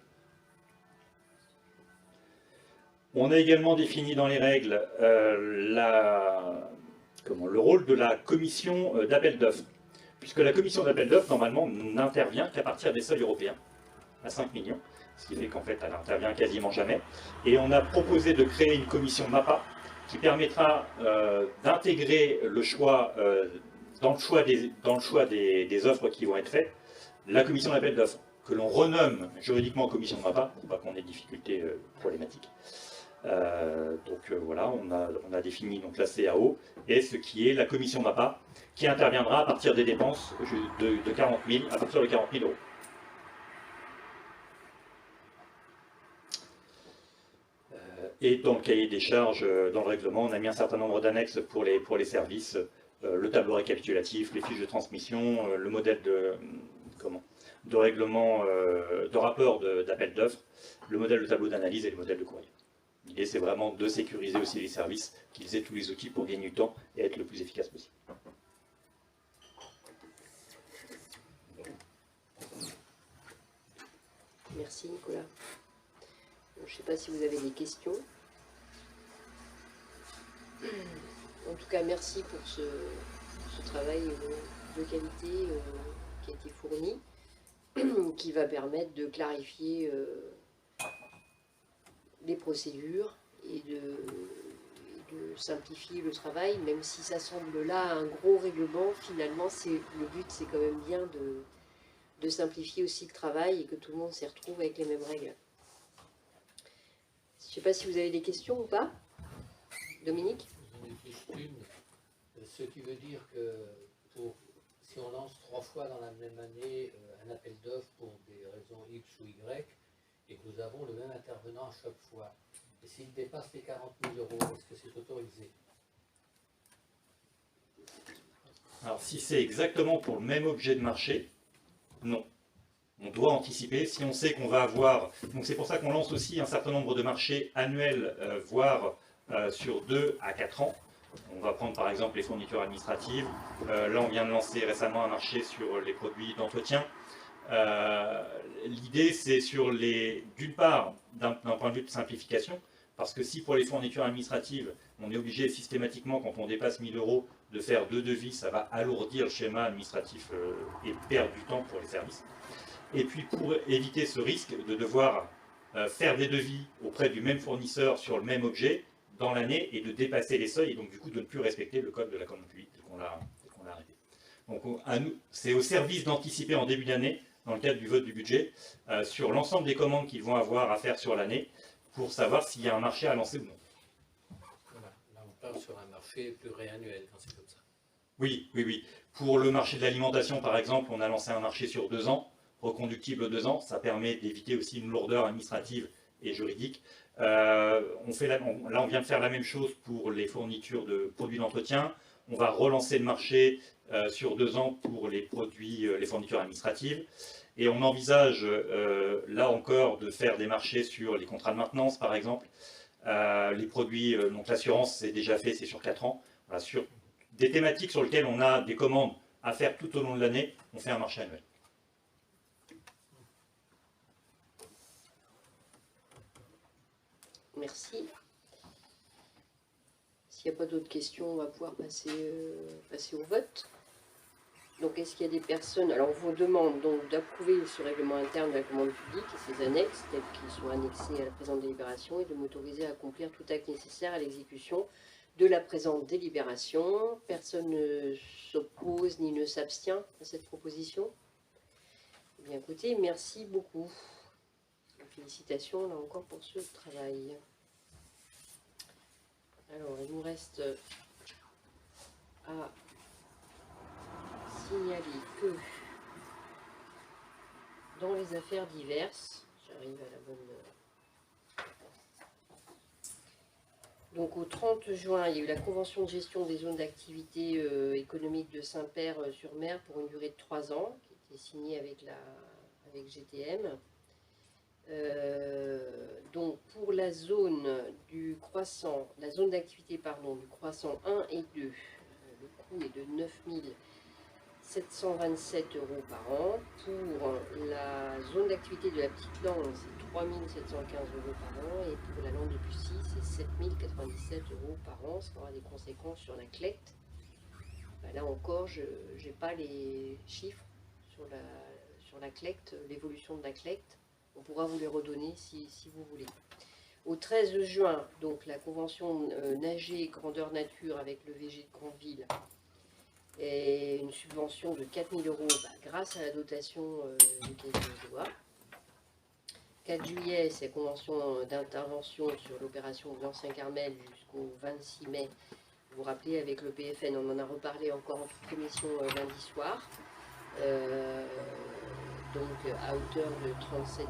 On a également défini dans les règles le rôle de la commission d'appel d'offres. Puisque la commission d'appel d'offres, normalement, n'intervient qu'à partir des seuils européens, à 5 millions, ce qui fait qu'en fait, elle n'intervient quasiment jamais. Et on a proposé de créer une commission MAPA, qui permettra d'intégrer le choix, dans le choix des offres qui vont être faites, la commission d'appel d'offres, que l'on renomme juridiquement commission de MAPA, pour pas qu'on ait de difficultés problématiques. Voilà, on a défini donc la CAO, et ce qui est la commission MAPA, qui interviendra à partir des dépenses de 40 000, à partir de 40 000 euros. Et dans le cahier des charges, dans le règlement, on a mis un certain nombre d'annexes pour les services, le tableau récapitulatif, les fiches de transmission, le modèle de règlement, de rapport d'appel d'offres, le modèle de tableau d'analyse et le modèle de courrier. L'idée, c'est vraiment de sécuriser aussi les services, qu'ils aient tous les outils pour gagner du temps et être le plus efficace possible. Merci Nicolas. Je ne sais pas si vous avez des questions. En tout cas, merci pour ce travail de qualité qui a été fourni, qui va permettre de clarifier les procédures et de simplifier le travail, même si ça semble là un gros règlement. Finalement, le but, c'est quand même bien de simplifier aussi le travail et que tout le monde s'y retrouve avec les mêmes règles. Je ne sais pas si vous avez des questions ou pas. Dominique? J'en ai juste une. Ce qui veut dire que si on lance 3 fois dans la même année un appel d'offres pour des raisons X ou Y, et que nous avons le même intervenant à chaque fois, et s'il dépasse les 40 000 euros, est-ce que c'est autorisé? Alors si c'est exactement pour le même objet de marché, non. On doit anticiper, si on sait qu'on va avoir... Donc c'est pour ça qu'on lance aussi un certain nombre de marchés annuels, voire sur 2 à 4 ans. On va prendre par exemple les fournitures administratives. Là, on vient de lancer récemment un marché sur les produits d'entretien. L'idée, c'est sur d'une part, d'un point de vue de simplification, parce que si pour les fournitures administratives, on est obligé systématiquement, quand on dépasse 1 000 € de faire 2 devis, ça va alourdir le schéma administratif et perdre du temps pour les services. Et puis pour éviter ce risque de devoir faire des devis auprès du même fournisseur sur le même objet dans l'année et de dépasser les seuils et donc du coup de ne plus respecter le code de la commande publique qu'on l'a arrêté. Donc c'est au service d'anticiper en début d'année, dans le cadre du vote du budget, sur l'ensemble des commandes qu'ils vont avoir à faire sur l'année pour savoir s'il y a un marché à lancer ou non. Voilà, là on parle sur un marché pluriannuel quand c'est comme ça. Oui, oui, oui. Pour le marché de l'alimentation par exemple, on a lancé un marché sur 2 ans, reconductible aux 2 ans, ça permet d'éviter aussi une lourdeur administrative et juridique. Là, on vient de faire la même chose pour les fournitures de produits d'entretien. On va relancer le marché sur 2 ans pour les fournitures administratives. Et on envisage, là encore, de faire des marchés sur les contrats de maintenance, par exemple. Les produits, donc l'assurance, c'est déjà fait, c'est sur 4 ans. Voilà, sur des thématiques sur lesquelles on a des commandes à faire tout au long de l'année, on fait un marché annuel. Merci. S'il n'y a pas d'autres questions, on va pouvoir passer au vote. Donc, est-ce qu'il y a des personnes... Alors, on vous demande donc d'approuver ce règlement interne de la commande publique et ses annexes, tels qu'ils sont annexés à la présente délibération, et de m'autoriser à accomplir tout acte nécessaire à l'exécution de la présente délibération. Personne ne s'oppose ni ne s'abstient à cette proposition. Eh bien, écoutez, merci beaucoup. Félicitations, là encore, pour ce travail. Alors, il nous reste à signaler que dans les affaires diverses, j'arrive à la bonne... Donc, au 30 juin, il y a eu la convention de gestion des zones d'activité économique de Saint-Père-sur-Mer pour une durée de 3 ans, qui était signée avec GTM. Donc pour la zone du croissant, la zone d'activité du croissant 1 et 2, le coût est de 9 727 € par an. Pour la zone d'activité de la petite langue, c'est 3 715 € par an. Et pour la langue de Bussy, c'est 7 097 € par an, ce qui aura des conséquences sur la CLECT. Ben là encore, je n'ai pas les chiffres sur la CLECT, l'évolution de la CLECT. On pourra vous les redonner si vous voulez. Au 13 juin, donc la convention nager grandeur nature avec le VG de Grandville et une subvention de 4 000 € grâce à la dotation du caisse de joie. 4 juillet, c'est la convention d'intervention sur l'opération de l'Ancien Carmel jusqu'au 26 mai. Vous vous rappelez, avec le PFN, on en a reparlé encore en toute commission lundi soir. Donc à hauteur de 37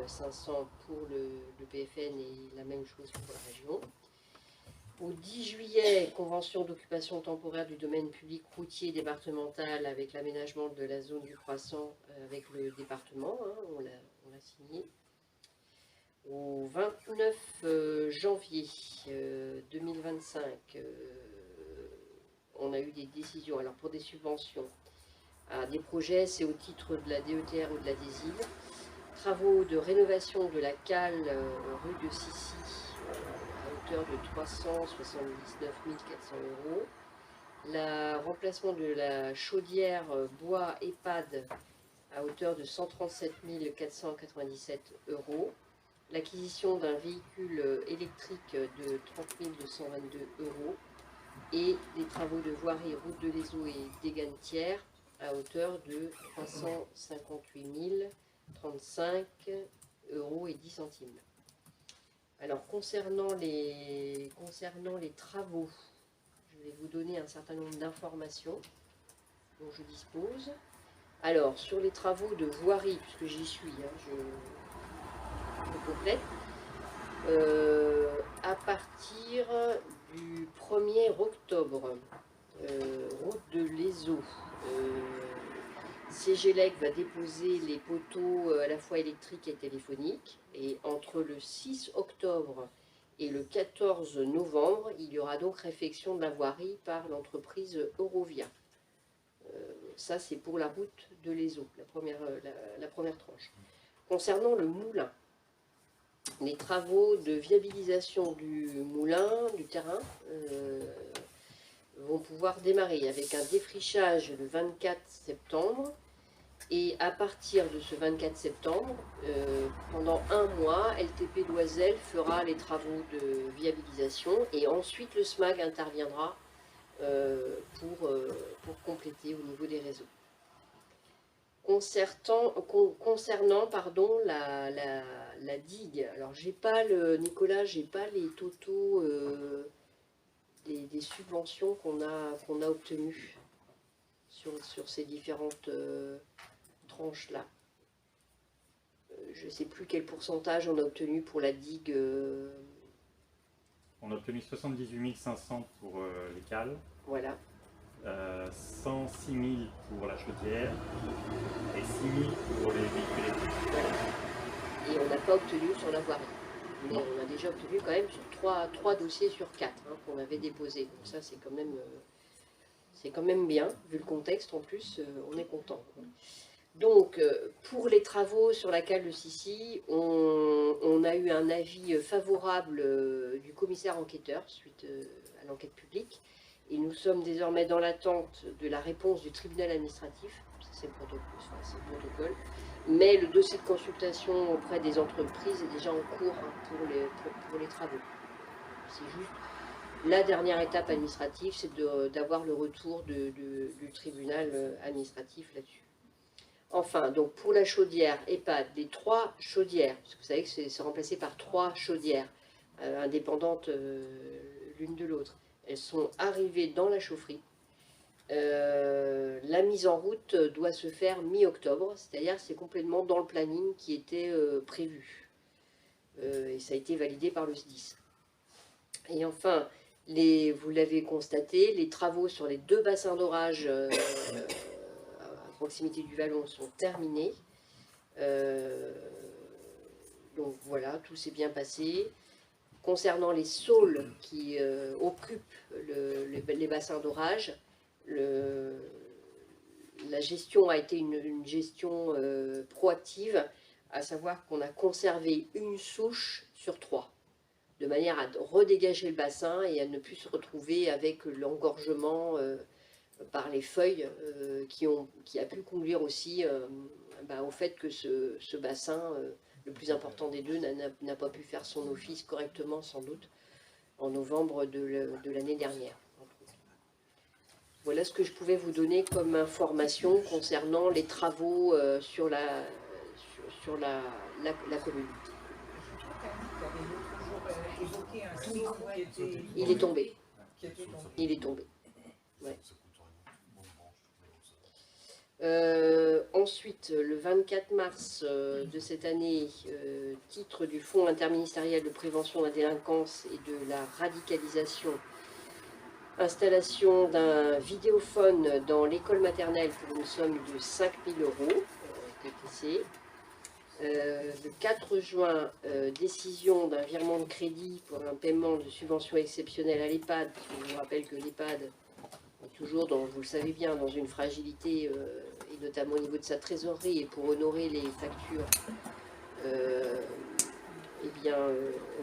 500 pour le PFN et la même chose pour la région. Au 10 juillet, convention d'occupation temporaire du domaine public routier départemental avec l'aménagement de la zone du croissant avec le département, hein, on l'a signé. Au 29 janvier 2025, on a eu des décisions alors pour des subventions. Des projets, c'est au titre de la DETR ou de la DESIL. Travaux de rénovation de la cale rue de Sissi à hauteur de 379 400 €. Le remplacement de la chaudière bois EHPAD à hauteur de 137 497 €. L'acquisition d'un véhicule électrique de 30 222 €. Et des travaux de voirie, route de l'Ezo et d'Égannetière à hauteur de 358 035 € et 10 centimes. Alors concernant les travaux, je vais vous donner un certain nombre d'informations dont je dispose. Alors sur les travaux de voirie, puisque j'y suis, hein, je complète, à partir du 1er octobre, route de l'Ezo. CGLEC va déposer les poteaux à la fois électriques et téléphoniques, et entre le 6 octobre Et le 14 novembre, il y aura donc réfection de la voirie par l'entreprise Eurovia. Ça, c'est pour la route de l'Eso, la première tranche. Concernant le moulin, les travaux de viabilisation du moulin, du terrain, vont pouvoir démarrer avec un défrichage le 24 septembre. Et à partir de ce 24 septembre, pendant un mois, LTP Loisel fera les travaux de viabilisation et ensuite le SMAG interviendra pour compléter au niveau des réseaux. Concernant la digue, alors Nicolas, j'ai pas les totaux des subventions qu'on a obtenues sur ces différentes tranches-là. Je ne sais plus quel pourcentage on a obtenu pour la digue. On a obtenu 78 500 pour les cales. Voilà. 106 000 pour la chaudière et 6 000 pour les véhicules électriques. Voilà. Et on n'a pas obtenu sur la voirie. Mais on a déjà obtenu quand même sur 3 dossiers sur 4 qu'on avait déposés. Donc ça, c'est quand même bien, vu le contexte en plus, on est content. Donc, pour les travaux sur la cale de Sissi, on a eu un avis favorable du commissaire enquêteur suite à l'enquête publique. Et nous sommes désormais dans l'attente de la réponse du tribunal administratif, c'est le protocole, mais le dossier de consultation auprès des entreprises est déjà en cours pour les travaux. C'est juste la dernière étape administrative, c'est d'avoir le retour du tribunal administratif là-dessus. Enfin, donc pour la chaudière EHPAD, les 3 chaudières, parce que vous savez que c'est remplacé par 3 chaudières indépendantes l'une de l'autre. Elles sont arrivées dans la chaufferie. La mise en route doit se faire mi-octobre, c'est-à-dire c'est complètement dans le planning qui était prévu. Et ça a été validé par le SDIS. Et enfin, vous l'avez constaté, les travaux sur les 2 bassins d'orage à proximité du Vallon sont terminés. Donc voilà, tout s'est bien passé. Concernant les saules qui occupent les bassins d'orage, la gestion a été une gestion proactive, à savoir qu'on a conservé une souche sur 3, de manière à redégager le bassin et à ne plus se retrouver avec l'engorgement par les feuilles qui a pu conduire aussi au fait que ce bassin, le plus important des deux, n'a pas pu faire son office correctement sans doute en novembre de l'année dernière. Voilà ce que je pouvais vous donner comme information concernant les travaux sur la commune. Il est tombé. Il est tombé. Ouais. Ensuite, le 24 mars de cette année, titre du Fonds interministériel de prévention de la délinquance et de la radicalisation, installation d'un vidéophone dans l'école maternelle pour une somme de 5 000 €, TTC. Le 4 juin, décision d'un virement de crédit pour un paiement de subvention exceptionnelle à l'EHPAD. Je vous rappelle que l'EHPAD est toujours, vous le savez bien, dans une fragilité, et notamment au niveau de sa trésorerie, et pour honorer les factures,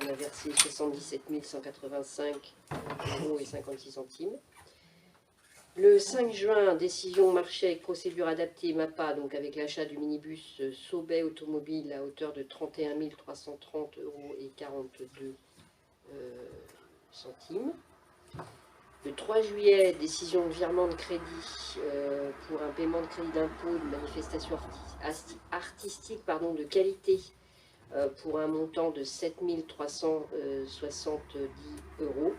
on a versé 77 185 € et 56 centimes. Le 5 juin, décision marché avec procédure adaptée MAPA, donc avec l'achat du minibus Saudet Automobile à hauteur de 31 330 € et 42 centimes. Le 3 juillet, décision de virement de crédit pour un paiement de crédit d'impôt de manifestation artistique de qualité pour un montant de 7 370 €.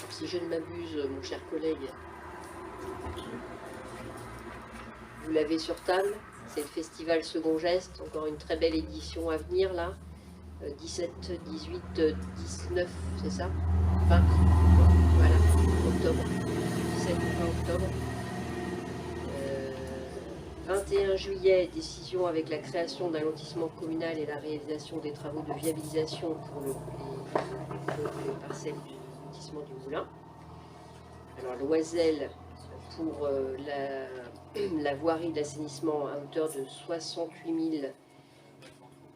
Si je ne m'abuse, mon cher collègue, vous l'avez sur table, c'est le festival Second Geste, encore une très belle édition à venir là, 17, 18, 19, c'est ça 20, voilà, octobre, 17 20 octobre. 21 juillet, décision avec la création d'un lotissement communal et la réalisation des travaux de viabilisation pour parcelle du lotissement du Moulin. Alors l'Oiselle pour la voirie d'assainissement à hauteur de 68 000.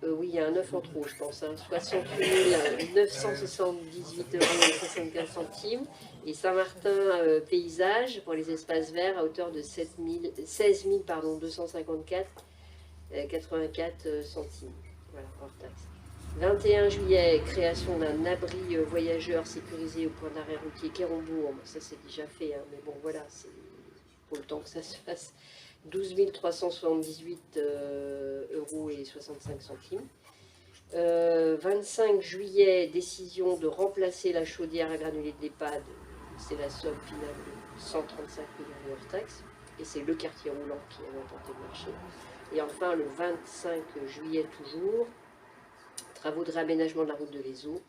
Oui, il y a un 9 en trop, je pense. 68 978,75 €. Et Saint-Martin paysage pour les espaces verts à hauteur de 16 254,84 centimes. Voilà, hors taxe. 21 juillet, création d'un abri voyageur sécurisé au point d'arrêt routier Quérombourg. Bon, ça c'est déjà fait, hein, mais bon voilà, c'est pour le temps que ça se fasse. 12 378,65 €. 25 juillet, décision de remplacer la chaudière à granulés de l'EHPAD. C'est la somme finale de 135 millions hors taxe. Et c'est le quartier roulant qui a remporté le marché. Et enfin, le 25 juillet toujours, travaux de réaménagement de la route de l'Ezo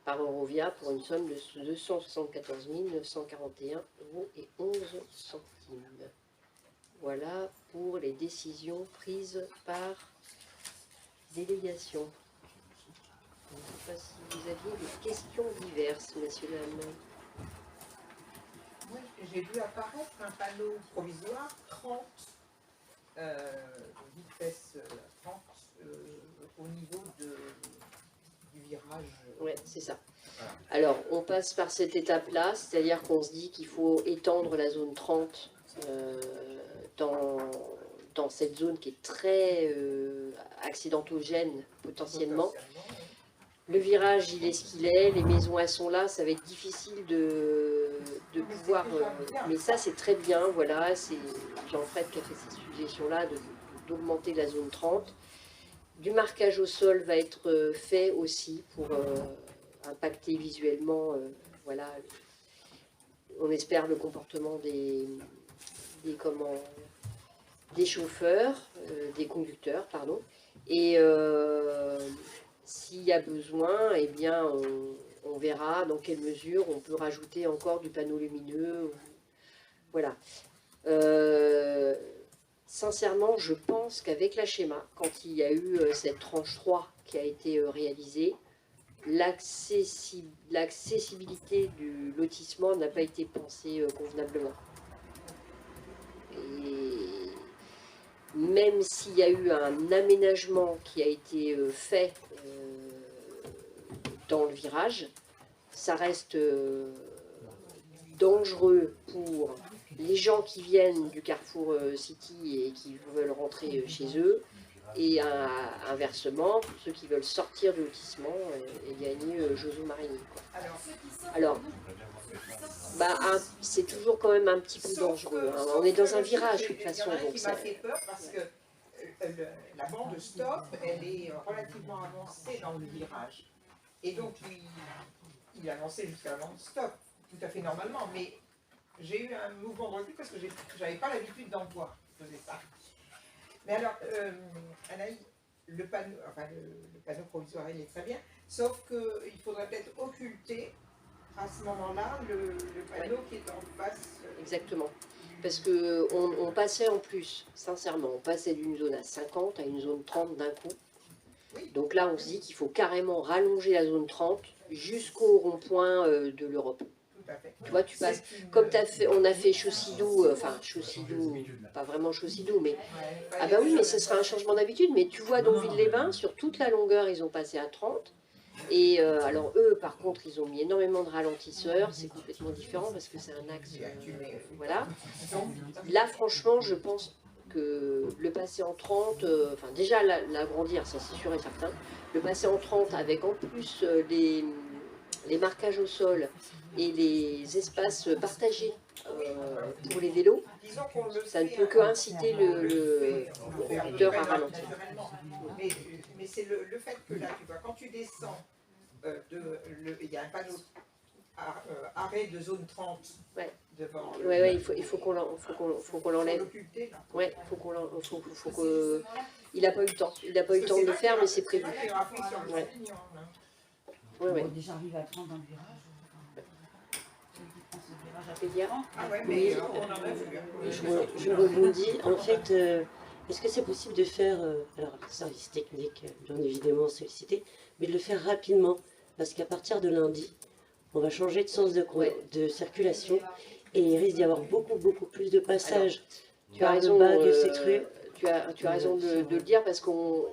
par Eurovia pour une somme de 274 941,11 €. Voilà pour les décisions prises par délégation. Je ne sais pas si vous aviez des questions diverses, messieurs, dames. Oui, j'ai vu apparaître un panneau provisoire 30, vitesse 30, au niveau du virage. Oui, c'est ça. Alors, on passe par cette étape-là, c'est-à-dire qu'on se dit qu'il faut étendre la zone 30 dans cette zone qui est très accidentogène potentiellement. Le virage, il est ce qu'il est, les maisons, elles sont là, ça va être difficile de pouvoir... mais ça, c'est très bien, voilà, c'est Jean-Fred qui a fait cette suggestion-là d'augmenter la zone 30. Du marquage au sol va être fait aussi pour impacter visuellement, voilà, on espère le comportement des chauffeurs, des conducteurs, pardon, et s'il y a besoin, eh bien, on verra dans quelle mesure on peut rajouter encore du panneau lumineux. Voilà. Sincèrement, je pense qu'avec la schéma, quand il y a eu cette tranche 3 qui a été réalisée, l'accessibilité du lotissement n'a pas été pensée convenablement. Et même s'il y a eu un aménagement qui a été fait dans le virage, ça reste dangereux pour les gens qui viennent du Carrefour City et qui veulent rentrer chez eux, et inversement, pour ceux qui veulent sortir du lotissement et gagner Joso Marigny. Alors, c'est toujours quand même un petit peu dangereux. Hein. On est dans un virage de toute façon. Donc ça m'a fait peur parce que la bande stop, elle est relativement avancée dans le virage. Et donc, il avançait jusqu'à la bande stop, tout à fait normalement. Mais j'ai eu un mouvement de recul parce que je n'avais pas l'habitude d'en voir. Je faisais ça. Mais alors, Anaïs, le panneau provisoire, il est très bien, sauf qu'il faudrait peut-être occulter à ce moment-là le panneau qui est en face. Exactement. Parce qu'on passait en plus, sincèrement, on passait d'une zone à 50 à une zone 30 d'un coup. Oui. Donc là, on se dit qu'il faut carrément rallonger la zone 30 jusqu'au rond-point de l'Europe. Tu vois, tu passes, comme on a fait Chaussidou, enfin Chaussidou, pas vraiment Chaussidou, mais... Ah bah oui, mais ce sera un changement d'habitude, mais tu vois Donville-les-Bains, sur toute la longueur, ils ont passé à 30. Et alors eux, par contre, ils ont mis énormément de ralentisseurs, c'est complètement différent parce que c'est un axe, voilà. Là, franchement, je pense que le passer en 30, enfin déjà l'agrandir, ça c'est sûr et certain, le passer en 30 avec en plus les marquages au sol et les espaces partagés pour les vélos, ça ne peut que inciter le conducteur à ralentir. Mais c'est le fait que là, tu vois, quand tu descends, il y a un panneau arrêt de zone 30 devant. Oui, il faut qu'on l'enlève. Oui, il n'a pas eu le temps. Il n'a pas eu le temps de le faire, mais c'est prévu. Ouais. Déjà arrivé à 30 dans le virage. Je rebondis. En fait, est-ce que c'est possible de faire, alors le service technique, bien évidemment sollicité, mais de le faire rapidement? parce qu'à partir de lundi, on va changer de sens de circulation et il risque d'y avoir beaucoup plus de passages. Tu as raison, tu as raison de le dire parce que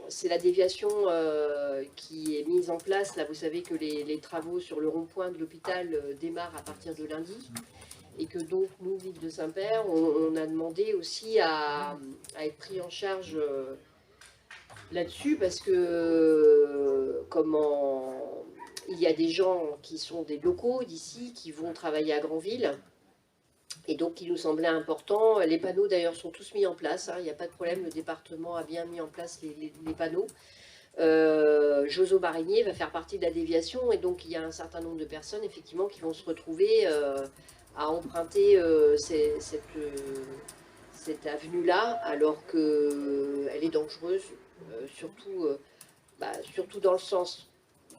c'est la déviation qui est mise en place. Là, vous savez que les travaux sur le rond-point de l'hôpital démarrent à partir de lundi et que donc nous, Ville de Saint-Père, on a demandé aussi à être pris en charge là-dessus parce que il y a des gens qui sont des locaux d'ici qui vont travailler à Granville. Et donc, il nous semblait important. Les panneaux, d'ailleurs, sont tous mis en place. Hein, il n'y a pas de problème. Le département a bien mis en place les panneaux. Joso Marinier va faire partie de la déviation. Et donc, il y a un certain nombre de personnes, effectivement, qui vont se retrouver à emprunter cette avenue-là, alors qu'elle est dangereuse, surtout dans le sens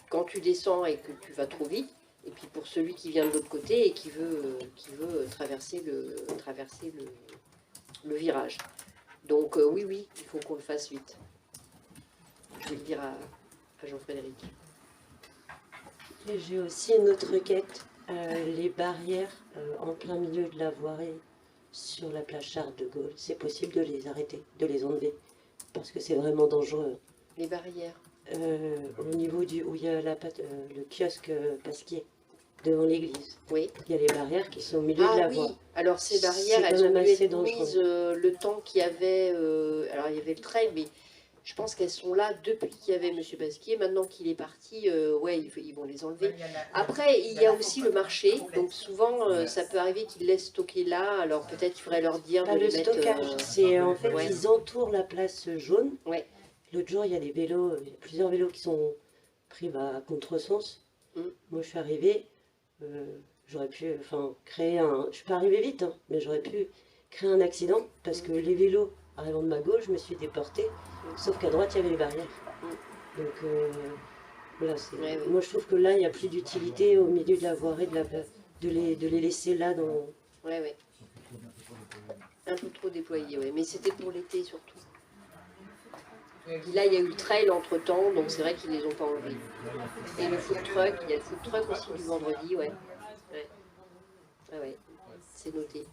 quand tu descends et que tu vas trop vite. Et puis pour celui qui vient de l'autre côté et qui veut traverser le virage. Donc oui, il faut qu'on le fasse vite. Je vais le dire à Jean-Frédéric. Et j'ai aussi une autre requête. Les barrières en plein milieu de la voirie sur la plage Charles de Gaulle, c'est possible de les arrêter, de les enlever, parce que c'est vraiment dangereux. Les barrières au niveau où il y a le kiosque Pasquier, devant l'église. Oui. Il y a les barrières qui sont au milieu de la voie. Alors ces barrières, elles ont dû être mises le temps qu'il y avait... alors il y avait le trail, mais je pense qu'elles sont là depuis qu'il y avait M. Pasquier. Maintenant qu'il est parti, ils vont les enlever. Après, il y a aussi le marché. Donc souvent, ça peut arriver qu'ils laissent stocker là. Alors peut-être qu'il faudrait leur dire de le les mettre... stockage, c'est en fait, ils entourent la place jaune. Ouais. L'autre jour, il y a des vélos, plusieurs vélos qui sont pris à contresens. Moi, je suis arrivée, j'aurais pu créer un... Je suis pas arrivée vite, hein, mais j'aurais pu créer un accident parce que les vélos arrivant de ma gauche, je me suis déportée, sauf qu'à droite, il y avait les barrières. Donc, voilà, moi, je trouve que là, il n'y a plus d'utilité au milieu de la voirie de les laisser là dans... Ouais. Un peu trop déployé, ouais. Mais c'était pour l'été surtout. Là, il y a eu le trail entre-temps, donc c'est vrai qu'ils ne les ont pas enlevés. Et le food truck, il y a le food truck aussi du vendredi, ouais. Ah ouais, c'est noté.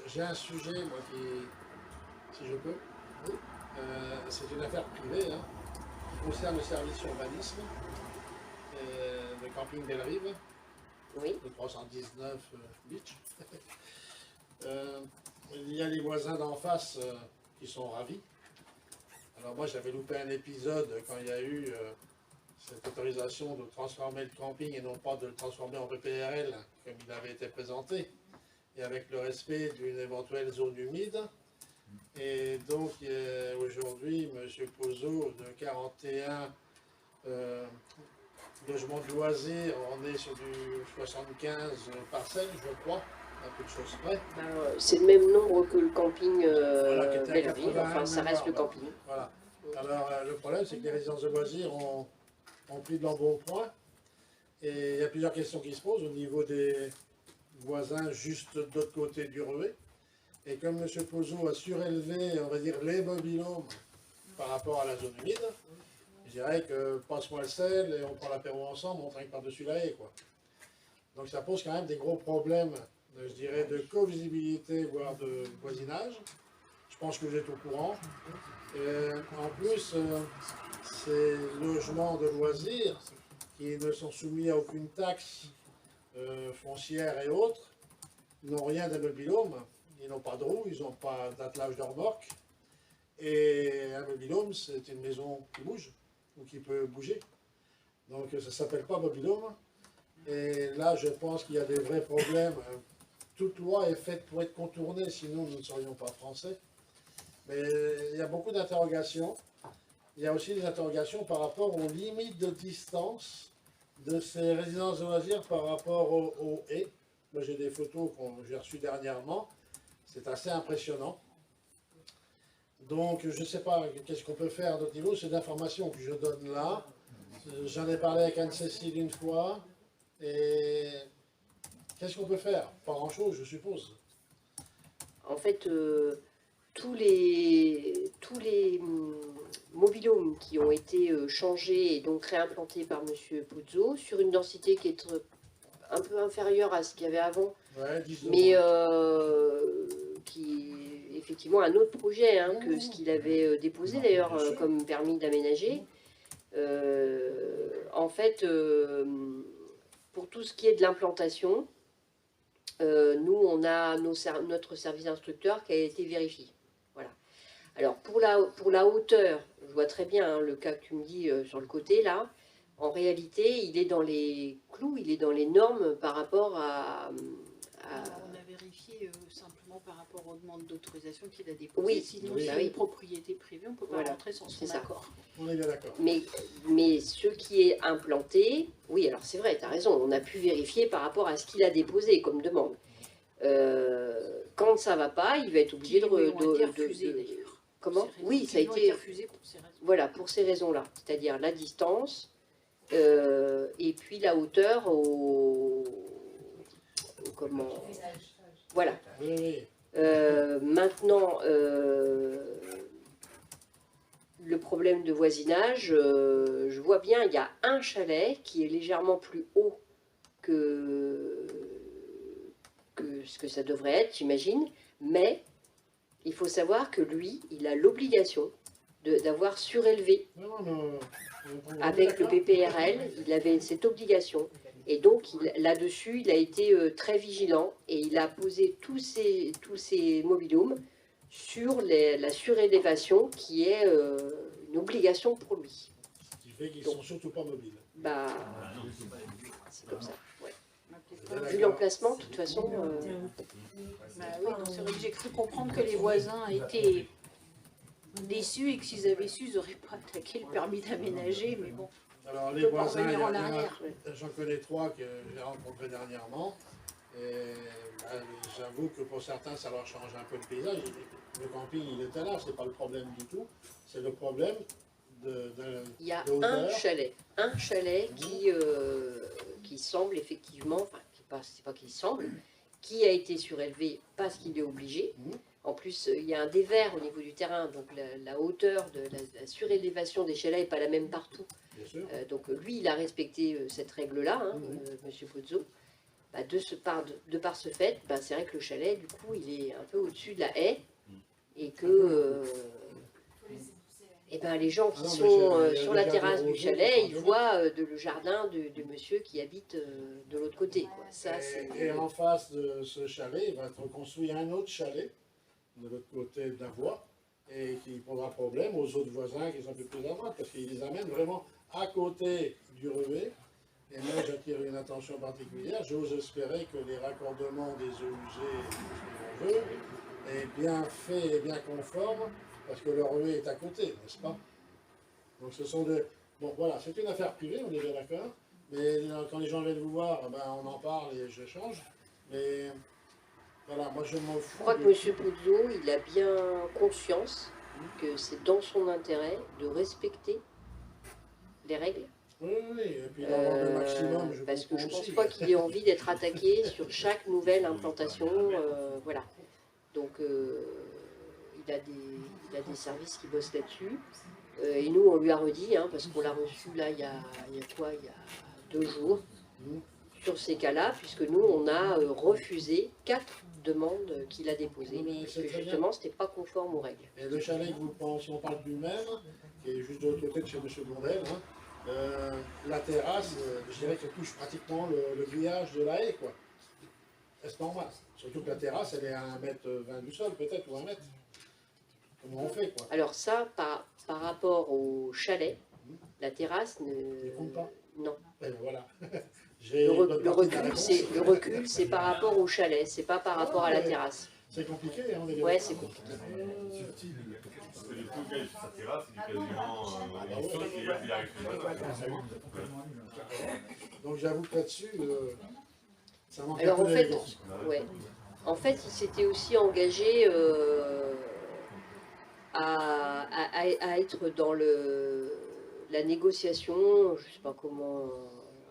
J'ai un sujet, moi, si je peux, c'est une affaire privée, hein, qui concerne le service urbanisme, le camping Belle-Rive, de 319 Beach. Il y a les voisins d'en face qui sont ravis. Alors moi j'avais loupé un épisode quand il y a eu cette autorisation de transformer le camping et non pas de le transformer en PPRL comme il avait été présenté, et avec le respect d'une éventuelle zone humide. Et donc aujourd'hui M. Pozo de 41 logements de loisirs, on est sur du 75 parcelles je crois. Un peu de choses près. C'est le même nombre que le camping Belle-Rive, enfin ça reste le camping. Voilà. Alors le problème c'est que les résidences de loisirs ont pris de l'embonpoint et il y a plusieurs questions qui se posent au niveau des voisins juste de l'autre côté du Ruet. Et comme M. Pozo a surélevé, on va dire, les mobilhomes par rapport à la zone humide, je dirais que passe-moi le sel et on prend l'apéro ensemble, on trinque par-dessus la haie, quoi. Donc ça pose quand même des gros problèmes, je dirais, de co-visibilité, voire de voisinage. Je pense que vous êtes au courant. Et en plus, ces logements de loisirs, qui ne sont soumis à aucune taxe foncière et autres, n'ont rien de mobilhome. Ils n'ont pas de roue, ils n'ont pas d'attelage de remorque. Et un mobilhome, c'est une maison qui bouge, ou qui peut bouger. Donc ça ne s'appelle pas mobilhome. Et là, je pense qu'il y a des vrais problèmes. Toute loi est faite pour être contournée, sinon nous ne serions pas français. Mais il y a beaucoup d'interrogations. Il y a aussi des interrogations par rapport aux limites de distance de ces résidences de loisirs par rapport aux haies. Moi, j'ai des photos que j'ai reçues dernièrement. C'est assez impressionnant. Donc, je ne sais pas qu'est-ce qu'on peut faire à notre niveau. C'est d'informations que je donne là. J'en ai parlé avec Anne-Cécile une fois. Et qu'est-ce qu'on peut faire? Pas grand-chose, je suppose. En fait, tous les mobil-homes qui ont été changés et donc réimplantés par M. Pozzo sur une densité qui est un peu inférieure à ce qu'il y avait avant, Ouais, 10 mais qui est effectivement un autre projet que ce qu'il avait déposé d'ailleurs comme permis d'aménager. En fait, pour tout ce qui est de l'implantation, nous, on a notre service instructeur qui a été vérifié. Voilà. Alors, pour la hauteur, je vois très bien le cas que tu me dis sur le côté, là. En réalité, il est dans les clous, il est dans les normes par rapport à... On a vérifié simplement par rapport aux demandes d'autorisation qu'il a déposées. Oui, Sinon, oui, c'est oui. une propriété privée, on ne peut pas Voilà, rentrer sans c'est son ça. accord. On est bien d'accord. Mais ce qui est implanté, oui, alors c'est vrai, tu as raison, on a pu vérifier par rapport à ce qu'il a déposé comme demande. Quand ça ne va pas, il va être obligé Qui lui ont été refusés, d'ailleurs. Comment? Pour ces raisons. Oui, ça a Qui lui ont été... refusés pour ces raisons. Voilà, pour ces raisons-là, c'est-à-dire la distance et puis la hauteur comment... Voilà. Oui, oui. Maintenant, le problème de voisinage, je vois bien, il y a un chalet qui est légèrement plus haut que ce que ça devrait être, j'imagine, mais il faut savoir que lui, il a l'obligation d'avoir surélevé Non, non, avec le PPRL, il avait cette obligation. Et donc, là-dessus, il a été très vigilant et il a posé tous ces mobil-homes sur la surélévation qui est une obligation pour lui. Ce qui fait qu'ils ne sont surtout pas mobiles. Bah, c'est comme ça. Ouais. D'accord. Vu l'emplacement, de toute façon... Bah oui, donc c'est vrai que j'ai cru comprendre que les voisins étaient déçus et que s'ils avaient su, ils n'auraient pas attaqué le permis d'aménager, mais bon. Alors on les peut pas voisins, revenir en arrière. j'en connais 3 que j'ai rencontrés dernièrement. Et ben, j'avoue que pour certains, ça leur change un peu le paysage. Le camping, il était là, c'est pas le problème du tout. C'est le problème de Il y a hauteur. un chalet qui semble effectivement, enfin, c'est pas qu'il semble, qui a été surélevé parce qu'il est obligé. En plus, il y a un dévers au niveau du terrain, donc la hauteur de la surélévation des chalets n'est pas la même partout. Bien sûr. Donc lui, il a respecté cette règle-là, Monsieur Pozzo. Bah, de par ce fait, bah, c'est vrai que le chalet, du coup, il est un peu au-dessus de la haie et que et ben, les gens qui sont sur la terrasse du chalet, ils voient le jardin de monsieur qui habite de l'autre côté. Quoi. Ça, Et en face de ce chalet, il va être construit un autre chalet de l'autre côté de la voie et qui posera problème aux autres voisins qui sont un peu plus à droite parce qu'ils les amènent vraiment à côté du revêt. Et moi, j'attire une attention particulière. J'ose espérer que les raccordements des eaux usées, ce qu'on veut, est bien fait et bien conforme parce que le revêt est à côté, n'est-ce pas? Donc ce sont de... Bon, voilà, c'est une affaire privée, on est bien d'accord. Mais quand les gens viennent vous voir, ben, on en parle et j'échange. Mais voilà, moi je m'en fous. Je crois que M. Pozzo, il a bien conscience que c'est dans son intérêt de respecter les règles. Oui, oui, et puis d'avoir le maximum, je parce que je ne pense aussi. pas qu'il ait envie d'être attaqué sur chaque nouvelle implantation. Voilà. Donc il a des services qui bossent là-dessus. Et nous, on lui a redit, parce qu'on l'a reçu là il y a 2 jours, sur ces cas-là, puisque nous, on a refusé 4 demandes qu'il a déposées, parce que justement, ce n'était pas conforme aux règles. Et le chalet que vous pensez, si on parle du même, qui est juste de l'autre côté de chez M. Blondel, la terrasse, je dirais qu'elle touche pratiquement le grillage de la haie, quoi. C'est normal. Surtout que la terrasse, elle est à 1,20 m du sol, peut-être, ou 1 mètre. Comment on fait, quoi? Alors ça, par rapport au chalet, la terrasse ne compte pas. Non. Et voilà. Le recul, c'est par rapport au chalet, c'est pas par rapport à la terrasse. C'est compliqué, hein, on est Ouais, c'est compliqué. Parce que du coup, le gars, il fait sa terrasse, il est quasiment en saute et il arrive plus Donc j'avoue que là-dessus, ça manque un Alors peu en fait, d'élégance. ouais. En fait, il s'était aussi engagé à être dans la négociation, je ne sais pas comment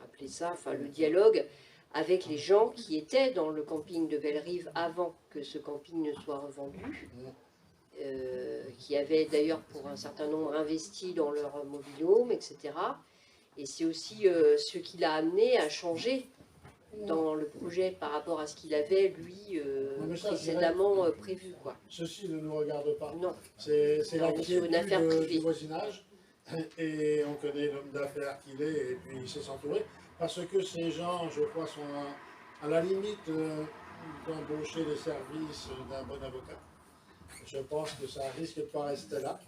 appeler ça, enfin le dialogue avec les gens qui étaient dans le camping de Bellerive avant que ce camping ne soit revendu. qui avaient d'ailleurs pour un certain nombre investi dans leur mobil-home, etc. Et c'est aussi ce qui l'a amené à changer dans le projet par rapport à ce qu'il avait, lui, précédemment prévu. Quoi. Ceci ne nous regarde pas. Non. C'est la sur une affaire privée. du voisinage. Et on connaît l'homme d'affaires qu'il est, et puis il sait s'entourer. Parce que ces gens, je crois, sont à la limite d'embaucher les services d'un bon avocat. Je pense que ça risque de pas rester là.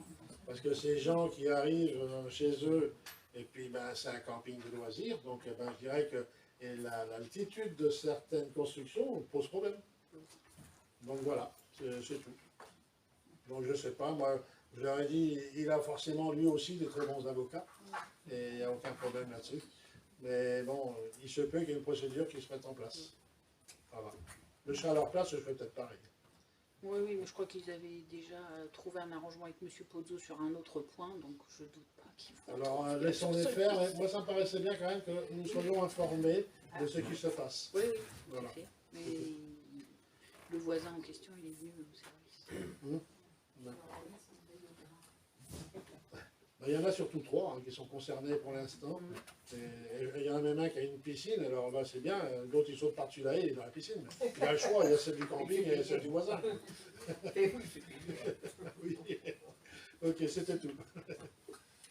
Parce que ces gens qui arrivent chez eux, et puis ben, c'est un camping de loisirs, donc ben, je dirais que l'altitude de certaines constructions pose problème. Donc voilà, c'est tout. Donc je sais pas, moi je leur ai dit, il a forcément lui aussi de très bons avocats, et il n'y a aucun problème là-dessus. Mais bon, il se peut qu'il y ait une procédure qui se mette en place. Voilà. Je serais à leur place, je ferais peut-être pareil. Oui, oui, mais je crois qu'ils avaient déjà trouvé un arrangement avec M. Pozzo sur un autre point, donc je ne doute pas qu'ils vont... Alors laissons-les faire. Moi ça me paraissait bien quand même que nous soyons informés de ce qui se passe. Oui, oui, voilà. Mais le voisin en question, il est venu au service. Il y en a surtout 3 qui sont concernés pour l'instant. Il y en a même un qui a une piscine, alors là c'est bien, l'autre il saute par-dessus la haie, il est dans la piscine. Il a le choix, il y a celle du camping et celle du voisin. Oui. Ok, c'était tout.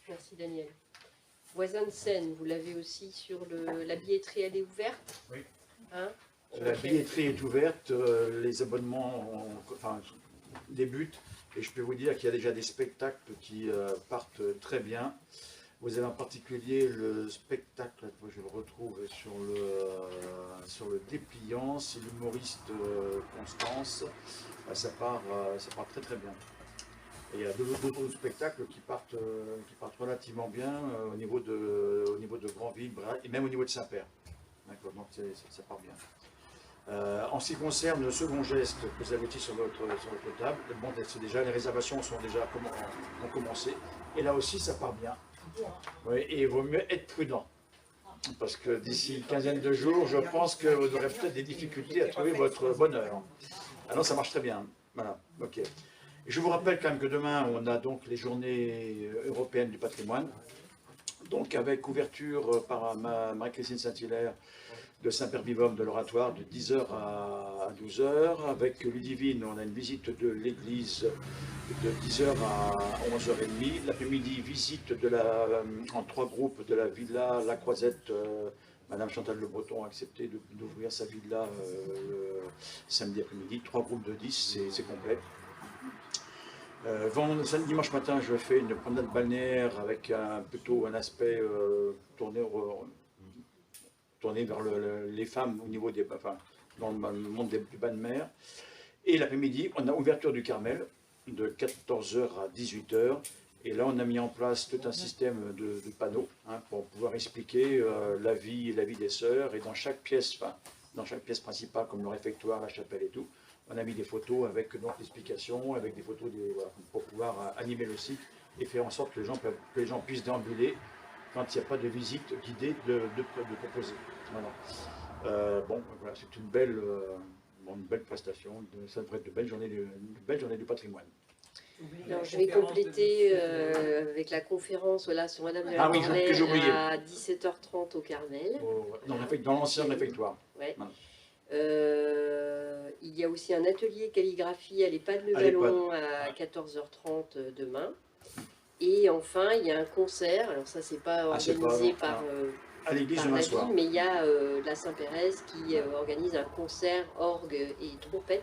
Merci Daniel. Voisin de scène, vous l'avez aussi sur la billetterie, elle est ouverte? Oui. Hein? La billetterie est ouverte, les abonnements débutent. Et je peux vous dire qu'il y a déjà des spectacles qui partent très bien. Vous avez en particulier le spectacle, je le retrouve sur le dépliant, c'est l'humoriste Constance. Ça part très très bien. Et il y a d'autres spectacles qui partent relativement bien au niveau de Granville et même au niveau de Saint-Père. D'accord, donc ça part bien. En ce qui concerne le second geste que vous avez aussi sur votre table, bon, déjà, les réservations ont commencé. Et là aussi, ça part bien. Oui, et il vaut mieux être prudent. Parce que d'ici une quinzaine de jours, je pense que vous aurez peut-être des difficultés à trouver votre bonheur. Ah non, ça marche très bien. Voilà, ok. Et je vous rappelle quand même que demain, on a donc les journées européennes du patrimoine. Donc avec ouverture par Marie-Christine Saint-Hilaire de Saint-Père-Bivome de l'Oratoire de 10h à 12h. Avec Ludivine, on a une visite de l'église de 10h à 11h30. L'après-midi, visite en 3 groupes de la villa La Croisette. Madame Chantal Le Breton a accepté d'ouvrir sa villa le samedi après-midi. 3 groupes de 10, c'est complet. Dimanche matin, je fais une promenade balnéaire avec plutôt un aspect tourné vers les femmes au niveau dans le monde du bain de mer. Et l'après-midi, on a ouverture du Carmel de 14h à 18h. Et là, on a mis en place tout un système de panneaux pour pouvoir expliquer la vie des sœurs. Et dans chaque pièce principale, comme le réfectoire, la chapelle et tout, on a mis des photos avec l'explication, avec des photos pour pouvoir animer le site et faire en sorte que les gens puissent déambuler quand il n'y a pas de visite guidée de proposer. Voilà. Bon, voilà, c'est une belle prestation, ça devrait être une belle journée du patrimoine. Alors, je vais compléter avec la conférence sur Madame de la Marlène à 17h30 au Carmel. Dans l'ancien réfectoire. Ouais. Il y a aussi un atelier calligraphie à l'EHPAD Le Vallon à 14h30 demain. Et enfin, il y a un concert. Alors ça, c'est pas organisé par à l'église la ville, mais il y a la Saint-Pérez qui organise un concert orgue et trompette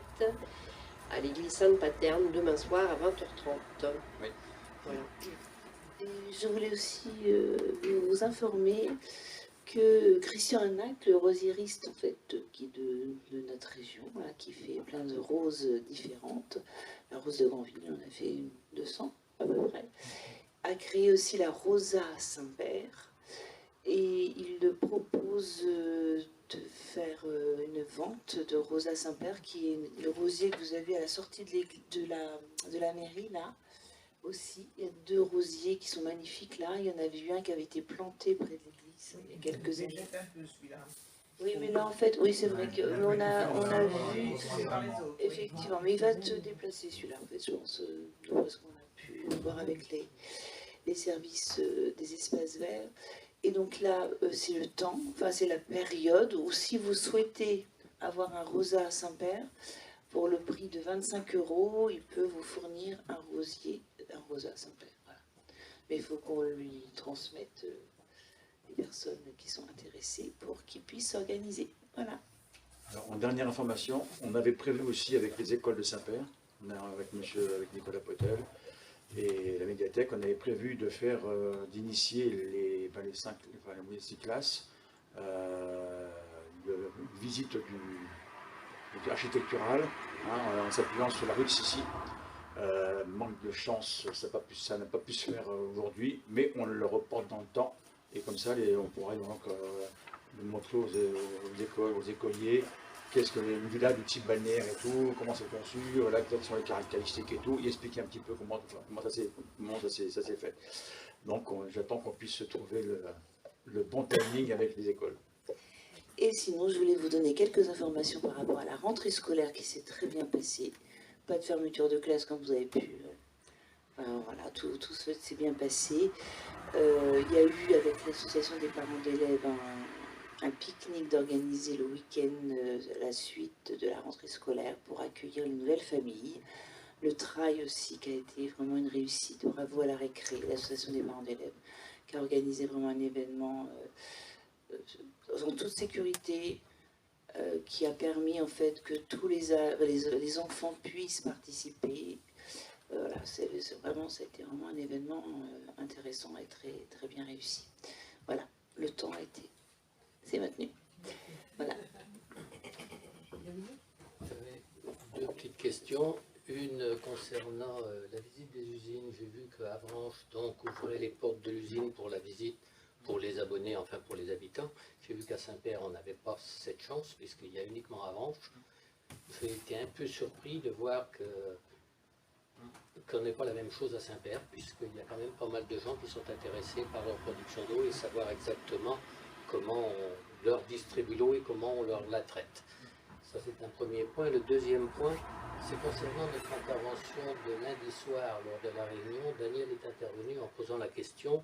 à l'église Sainte-Paterne demain soir à 20h30. Oui. Voilà. Et je voulais aussi vous informer que Christian Anac, le rosieriste en fait, qui est de notre région, voilà, qui fait plein de roses différentes, la rose de Granville, on a fait 200 à peu près, a créé aussi la Rosa Saint-Père, et il propose de faire une vente de Rosa Saint-Père, qui est le rosier que vous avez à la sortie de la mairie là. Aussi, il y a 2 rosiers qui sont magnifiques là. Il y en avait eu un qui avait été planté près de l'église il y a quelques années. Oui, mais là en fait, oui c'est vrai qu'on a vu, effectivement, mais il va te déplacer celui-là en fait, je pense, de ce qu'on a pu voir avec les services des espaces verts. Et donc là, c'est le temps, enfin c'est la période où si vous souhaitez avoir un rosa à Saint-Père, pour le prix de 25 €, il peut vous fournir un rosa à Saint-Père. Voilà. Mais il faut qu'on lui transmette les personnes qui sont intéressées pour qu'ils puissent s'organiser. Voilà. Alors, en dernière information, on avait prévu aussi avec les écoles de Saint-Père, avec Nicolas Potel et la médiathèque, on avait prévu de faire, d'initier les 6 classes, de visite architecturale, en s'appuyant sur la rue de Sissi. Manque de chance, ça n'a pas pu se faire aujourd'hui, mais on le reporte dans le temps, et comme ça on pourra donc montrer aux écoliers qu'est-ce que les villages du type balnéaire et tout, comment c'est conçu, voilà, quelles sont les caractéristiques et tout, et expliquer un petit peu comment ça s'est fait. Donc j'attends qu'on puisse trouver le bon timing avec les écoles. Et sinon, je voulais vous donner quelques informations par rapport à la rentrée scolaire qui s'est très bien passée. Pas de fermeture de classe comme vous avez pu. Voilà, tout s'est bien passé. Il y a eu avec l'association des parents d'élèves un pique-nique d'organiser le week-end la suite de la rentrée scolaire pour accueillir les nouvelles familles. Le trail aussi qui a été vraiment une réussite. Bravo à la récré, l'association des parents d'élèves, qui a organisé vraiment un événement en toute sécurité, qui a permis en fait que tous les enfants puissent participer. Voilà, ça a été vraiment un événement intéressant et très, très bien réussi. Voilà, le temps c'est maintenu. Voilà. J'avais deux petites questions. Une concernant la visite des usines. J'ai vu qu'Avranches donc ouvrait les portes de l'usine pour la visite pour les abonnés, enfin pour les habitants. J'ai vu qu'à Saint-Père, on n'avait pas cette chance, puisqu'il y a uniquement Avranches. J'ai été un peu surpris de voir qu'on n'est pas la même chose à Saint-Père, puisqu'il y a quand même pas mal de gens qui sont intéressés par leur production d'eau et savoir exactement comment on leur distribue l'eau et comment on leur la traite. Ça, c'est un premier point. Le deuxième point, c'est concernant notre intervention de lundi soir lors de la réunion. Daniel est intervenu en posant la question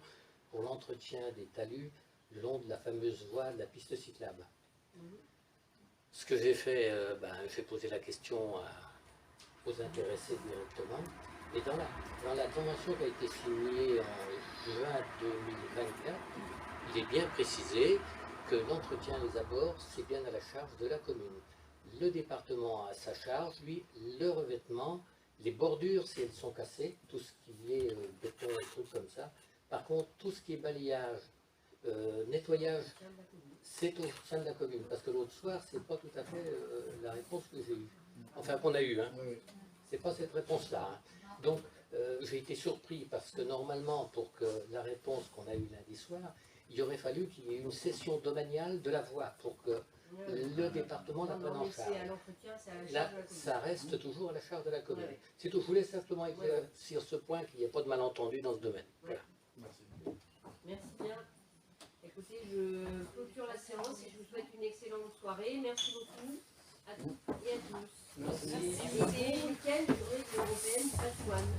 pour l'entretien des talus le long de la fameuse voie de la piste cyclable. Ce que j'ai fait, j'ai posé la question aux intéressés directement. Et dans la convention qui a été signée en juin 2024, il est bien précisé que l'entretien des abords, c'est bien à la charge de la commune. Le département a à sa charge, lui, le revêtement, les bordures, si elles sont cassées, tout ce qui est béton et trucs comme ça. Par contre, tout ce qui est balayage, nettoyage, c'est au sein de la commune. Parce que l'autre soir, c'est pas tout à fait la réponse que j'ai eue. Enfin, qu'on a eue. Hein. C'est pas cette réponse-là. Hein. Donc, j'ai été surpris parce que normalement, pour que la réponse qu'on a eue lundi soir, il aurait fallu qu'il y ait une session domaniale de la voie pour que le département la prenne en charge. Là, ça reste toujours à la charge de la commune. C'est tout. Je voulais simplement écrire sur ce point qu'il n'y ait pas de malentendu dans ce domaine. Voilà. Merci bien. Écoutez, je clôture la séance et je vous souhaite une excellente soirée. Merci beaucoup à toutes et à tous. Merci. Et week-end, journée européenne patrimoine.